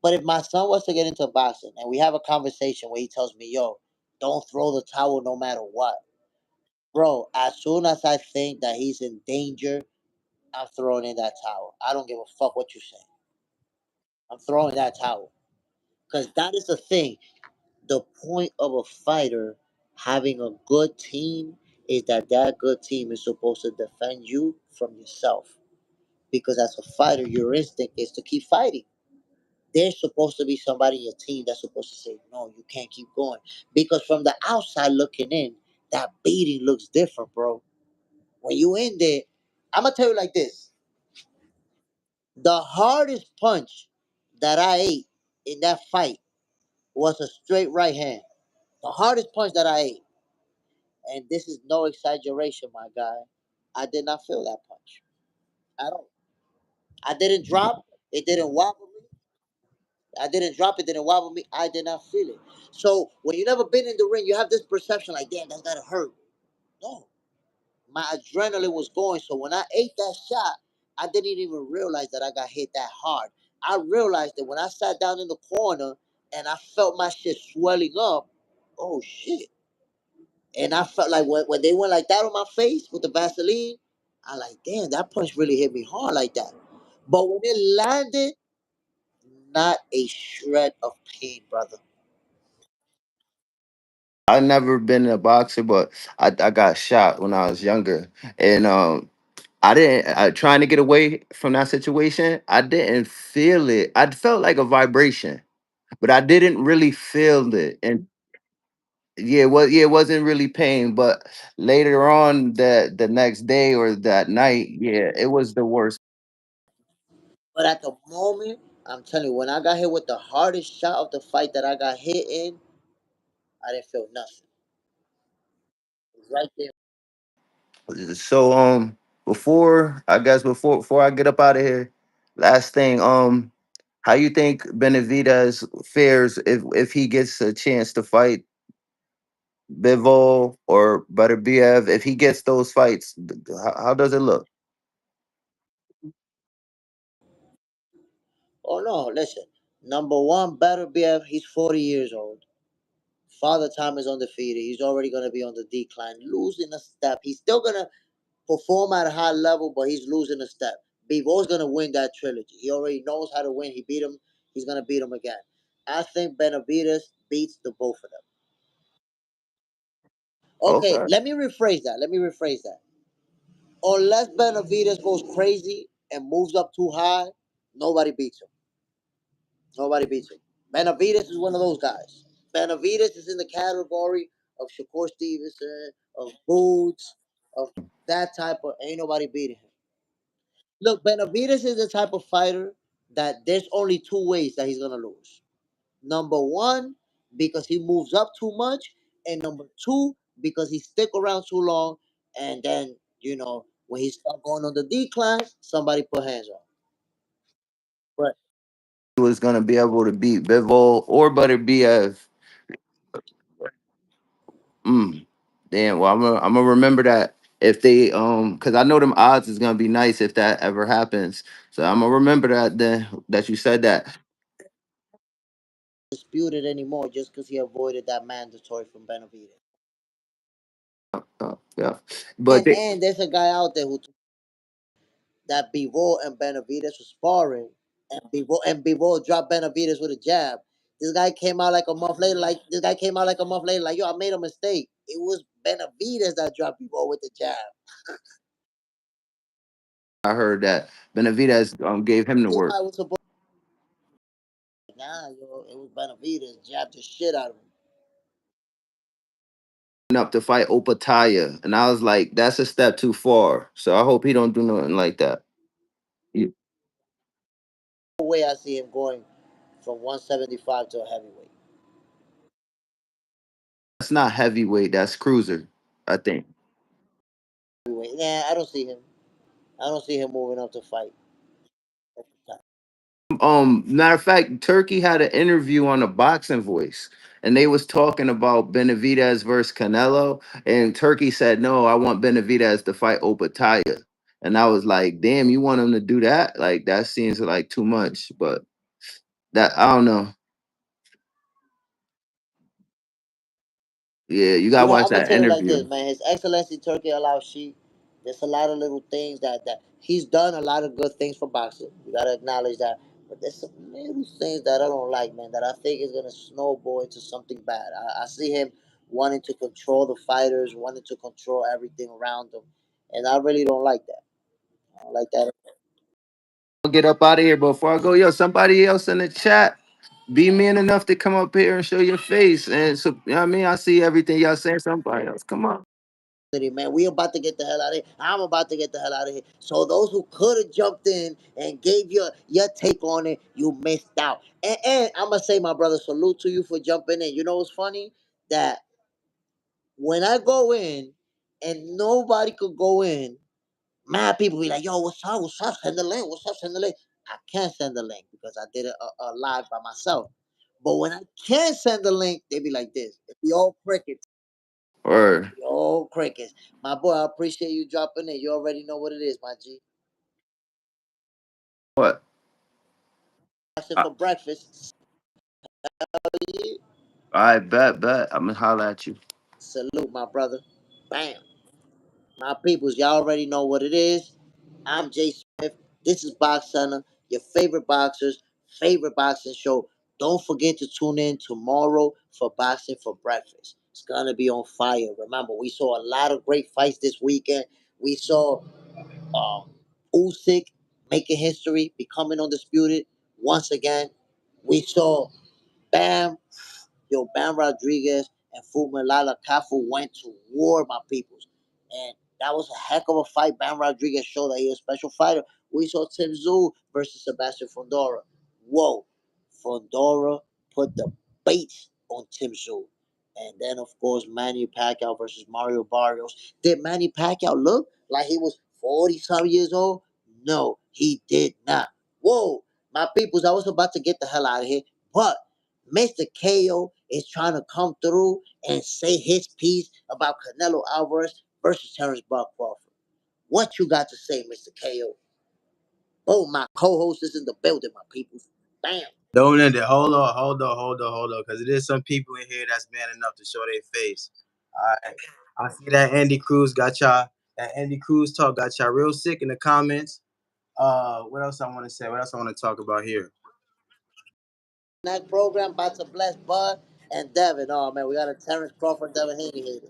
But if my son was to get into boxing and we have a conversation where he tells me, yo, don't throw the towel no matter what. Bro, as soon as I think that he's in danger, I'm throwing in that towel. I don't give a fuck what you say. I'm throwing that towel because that is the thing. The point of a fighter having a good team is that that good team is supposed to defend you from yourself. Because as a fighter, your instinct is to keep fighting. There's supposed to be somebody in your team that's supposed to say, no, you can't keep going. Because from the outside looking in, that beating looks different, bro. When you in there, I'm gonna tell you like this: the hardest punch that I ate in that fight was a straight right hand. The hardest punch that I ate, and this is no exaggeration, my guy. I did not feel that punch at all. I didn't drop. It didn't wobble me. I didn't drop it. Didn't wobble me. I did not feel it. So when you never been in the ring, you have this perception like, damn, that's gotta hurt. No, my adrenaline was going. So when I ate that shot, I didn't even realize that I got hit that hard. I realized that when I sat down in the corner and I felt my shit swelling up, oh shit. And I felt like when they went like that on my face with the Vaseline, I like, damn, that punch really hit me hard like that. But when it landed, not a shred of pain, brother. I never been a boxer, but I got shot when I was younger, and I didn't trying to get away from that situation. I didn't feel it. I felt like a vibration, but I didn't really feel it. And yeah, it wasn't really pain. But later on, the next day or that night, yeah, it was the worst. But at the moment, I'm telling you, when I got hit with the hardest shot of the fight that I got hit in, I didn't feel nothing. It was right there. So before I get up out of here, last thing how you think Benavidez fares if he gets a chance to fight Bivol or Butterbiev? If he gets those fights, how does it look? Oh no, listen. Number one, better BF. He's 40 years old. Father Time is undefeated. He's already gonna be on the decline, losing a step. He's still gonna perform at a high level, but he's losing a step. Bivol gonna win that trilogy. He already knows how to win. He beat him. He's gonna beat him again. I think Benavidez beats the both of them. Okay, Okay. let me rephrase that. Unless Benavidez goes crazy and moves up too high, nobody beats him. Nobody beats him. Benavidez is one of those guys. Benavidez is in the category of Shakur Stevenson, of Boots, of that type of. Ain't nobody beating him. Look, Benavidez is the type of fighter that there's only two ways that he's gonna lose. Number one, because he moves up too much, and number two, because he stick around too long, and then when he start going on the decline, somebody put hands on him. But He was gonna be able to beat Bivol or Butterbiev. Mm. Damn. Well, I'm gonna remember that if they because I know them odds is gonna be nice if that ever happens. So I'm gonna remember that then that you said that. disputed anymore just because he avoided that mandatory from Benavidez. Yeah, but And there's a guy out there who that Bivol and Benavidez was sparring, and Bivol dropped Benavidez with a jab. This guy came out like a month later, like yo, I made a mistake. It was Benavidez that dropped Bivol with the jab. I heard that Benavidez gave him the work Everybody was supposed nah, yo, it was Benavidez jabbed the shit out of him. up to fight Opataya, and I was like, that's a step too far. So I hope he don't do nothing like that. You- No way I see him going from 175 to a heavyweight. That's not heavyweight. That's cruiser. I think. Heavyweight. Nah, I don't see him. I don't see him moving up to fight. Matter of fact, Turkey had an interview on a Boxing Voice, and they was talking about Benavidez versus Canelo, and Turkey said, "No, I want Benavidez to fight Opataya," and I was like, "Damn, you want him to do that? Like that seems like too much." But that I don't know. Yeah, you gotta watch I'm gonna that tell you like interview. this, man. His Excellency Turkey Al Sheikh. There's a lot of little things that he's done. A lot of good things for boxing. You gotta acknowledge that. But there's some little things that I don't like, man, that I think is gonna snowball into something bad. I see him wanting to control the fighters, wanting to control everything around them, and I really don't like that. I don't like that. I'll get up out of here. Before I go, yo, somebody else in the chat, be man enough to come up here and show your face. And so, you know what I mean? I see everything y'all saying. Somebody else, come on. Man, we about to get the hell out of here. I'm about to get the hell out of here. So those who could have jumped in and gave your take on it, you missed out. And I'm gonna say, my brother, salute to you for jumping in. You know what's funny? That when I go in and nobody could go in, mad people be like, "Yo, what's up? What's up? Send the link. What's up? Send the link." I can't send the link because I did a live by myself. But when I can send the link, they be like this. If we all crickets. Or Oh, crickets. My boy, I appreciate you dropping in. You already know what it is, my G. what? Asking I, for breakfast. I bet. I'm gonna holler at you. Salute, my brother. Bam. My peoples, y'all already know what it is. I'm JSmiff. This is Box Center, your favorite boxers, favorite boxing show. Don't forget to tune in tomorrow for Boxing for Breakfast. It's gonna be on fire. Remember, we saw a lot of great fights this weekend. We saw Usyk making history, becoming undisputed once again. We saw Bam Bam Rodriguez and Fumalala Kafu went to war, my peoples. And that was a heck of a fight. Bam Rodriguez showed that he's a special fighter. We saw Tim Tszyu versus Sebastian Fundora. Whoa. Fundora put the bait on Tim Tszyu. And then, of course, Manny Pacquiao versus Mario Barrios. Did Manny Pacquiao look like he was 40-some years old? No, he did not. Whoa. My peoples, I was about to get the hell out of here. But Mr. KO is trying to come through and say his piece about Canelo Alvarez versus Terence Bud Crawford. What you got to say, Mr. KO? Oh, my co-host is in the building, my people. Bam. Don't end it. Hold on. Because it is some people in here that's man enough to show their face. All right. I see that Andy Cruz got y'all. That Andy Cruz talk got y'all real sick in the comments. What else I want to say? What else I want to talk about here? Next program about to bless Bud and Devin. Oh man, we got a Terence Crawford, Devin Haney hater.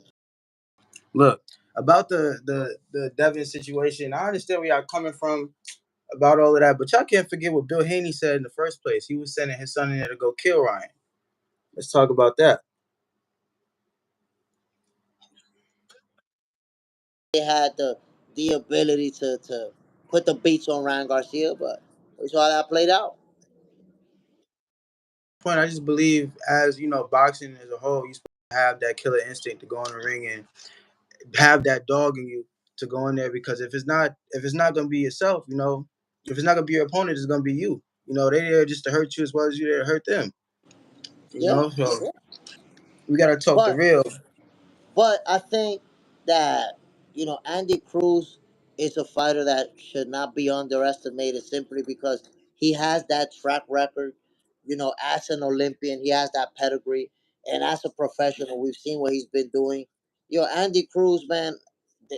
Look, about the Devin situation, I understand where y'all coming from about all of that, but y'all can't forget what Bill Haney said in the first place. He was sending his son in there to go kill Ryan. Let's talk about that. They had the ability to put the beats on Ryan Garcia, but we saw how that played out. Point, I just believe, as you know, boxing as a whole, you supposed to have that killer instinct to go in the ring and have that dog in you to go in there, because if it's not gonna be yourself, if it's not gonna be your opponent, it's gonna be you. They're there just to hurt you as well as you there to hurt them. Yeah. So we gotta talk the But real. But I think that, Andy Cruz is a fighter that should not be underestimated simply because he has that track record. As an Olympian, he has that pedigree. And as a professional, we've seen what he's been doing. Andy Cruz, man,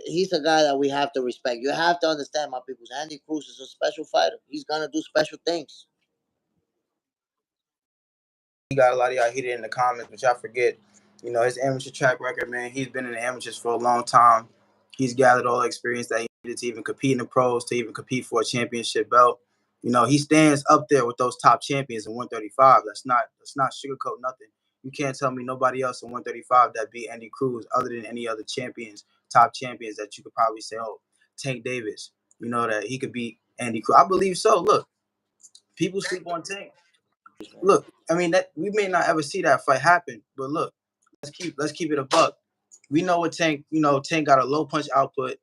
he's a guy that we have to respect. You have to understand, my people. Andy Cruz is a special fighter. He's going to do special things. He got a lot of y'all heated in the comments, but y'all forget, his amateur track record, man. He's been in the amateurs for a long time. He's gathered all the experience that he needed to even compete in the pros, to even compete for a championship belt. He stands up there with those top champions in 135. That's not sugarcoat nothing. You can't tell me nobody else in 135 that beat Andy Cruz other than any other champions, top champions that you could probably say, oh, Tank Davis, that he could beat Andy Cruz. I believe so. Look, people sleep on Tank. Look, I mean that we may not ever see that fight happen, but look, let's keep it a buck. We know what Tank, Tank got a low punch output.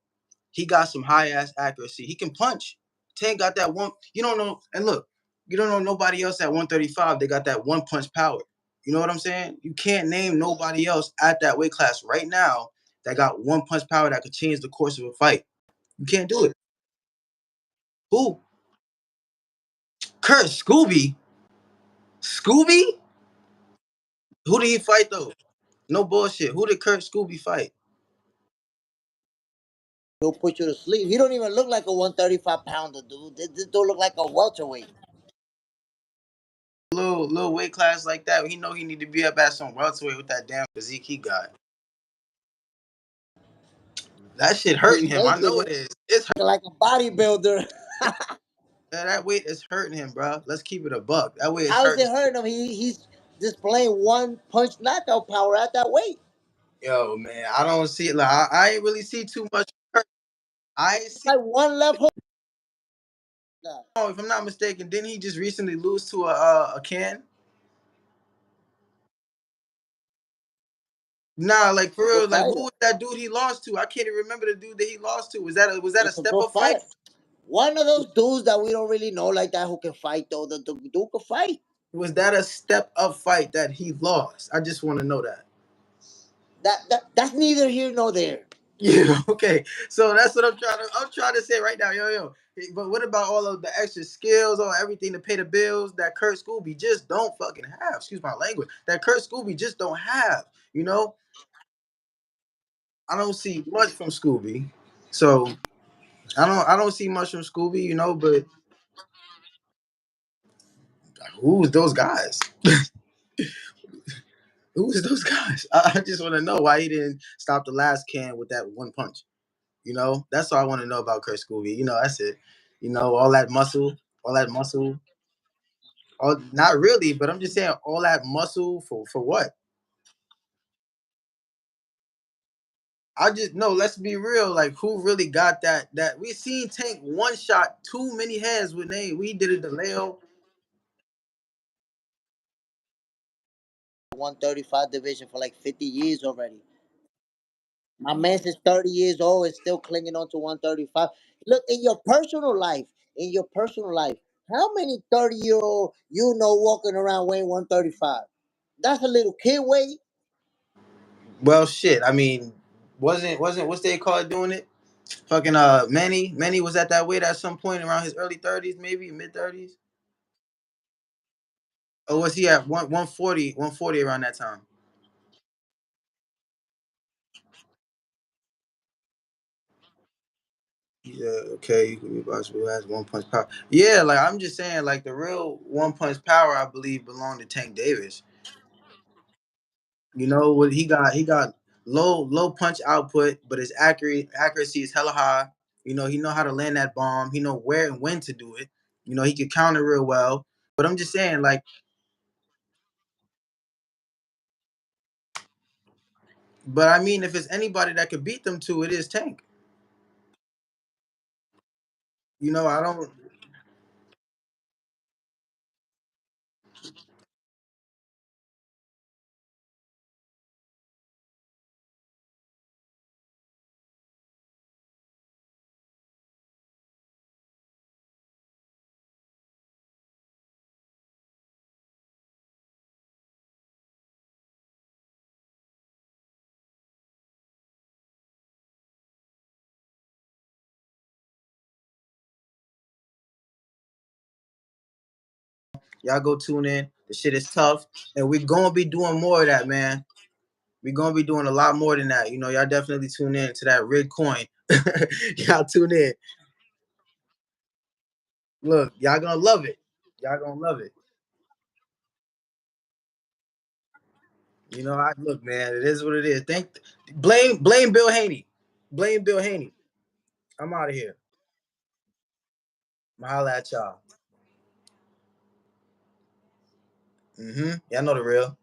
He got some high ass accuracy. He can punch. Tank got that one. You don't know, and look, you don't know nobody else at 135. They got that one punch power. You know what I'm saying? You can't name nobody else at that weight class right now that got one punch power that could change the course of a fight. You can't do it. Who? Kurt Scooby? Scooby? Who did he fight though? No bullshit. Who did Kurt Scooby fight? He'll put you to sleep. He don't even look like a 135 pounder, dude. This don't look like a welterweight. little weight class like that, he know he need to be up at some welterweight with that damn physique he got. That shit hurting He's him. I making know it it is. It's like a bodybuilder. that weight is hurting him, bro. Let's keep it a buck. That weight is How is hurting. it hurting him? He's displaying one punch knockout power at that weight. Yo, man, I don't see like I ain't really see too much. I ain't It's see. like one left hook. Nah, If I'm not mistaken, didn't he just recently lose to a can? Nah, like for he's a good real, like who fighter. was that dude he lost to? I can't even remember the dude that he lost to. Was that a He's a step good up fight? fighter. One of those dudes that we don't really know like that who can fight though. The dude can fight. Was that a step up fight that he lost? I just want to know that. That's neither here nor there. Yeah, okay. So that's what I'm trying to say right now, yo. But what about all of the extra skills or everything to pay the bills that Kurt Scooby just don't fucking have? Excuse my language. That Kurt Scooby just don't have. You know, I don't see much from Scooby. So I don't see much from Scooby, but who's those guys? Who's those guys? I just want to know why he didn't stop the last can with that one punch. That's all I want to know about Kurt Scooby. That's it. All that muscle. All, not really, but I'm just saying all that muscle for what? I just no. Let's be real. Like, who really got that? That we seen Tank one shot too many heads with name. We did it to Leo. 135 division for like 50 years already. My man's is 30 years old and still clinging on to 135. Look, in your personal life, how many 30-year-old walking around weighing 135? That's a little kid weight. Well, shit. I mean, wasn't what's they call it doing it? Fucking Manny was at that weight at some point around his early 30s, maybe mid 30s. Or was he at 140 around that time? Yeah, okay. You possibly has one punch power. Yeah, like I'm just saying, like the real one punch power, I believe, belonged to Tank Davis. You know what he got? He got low punch output, but his accuracy is hella high. He know how to land that bomb. He know where and when to do it. He can counter real well. But I'm just saying, like, but I mean, if it's anybody that could beat them two, it is Tank. I don't. Y'all go tune in. The shit is tough, and we're gonna be doing more of that, man. We're gonna be doing a lot more than that. Y'all definitely tune in to that red coin. Y'all tune in. Look, y'all gonna love it. Y'all gonna love it. I look, man. It is what it is. Blame Bill Haney. Blame Bill Haney. I'm out of here. I'ma holla at y'all. Y'all know the real.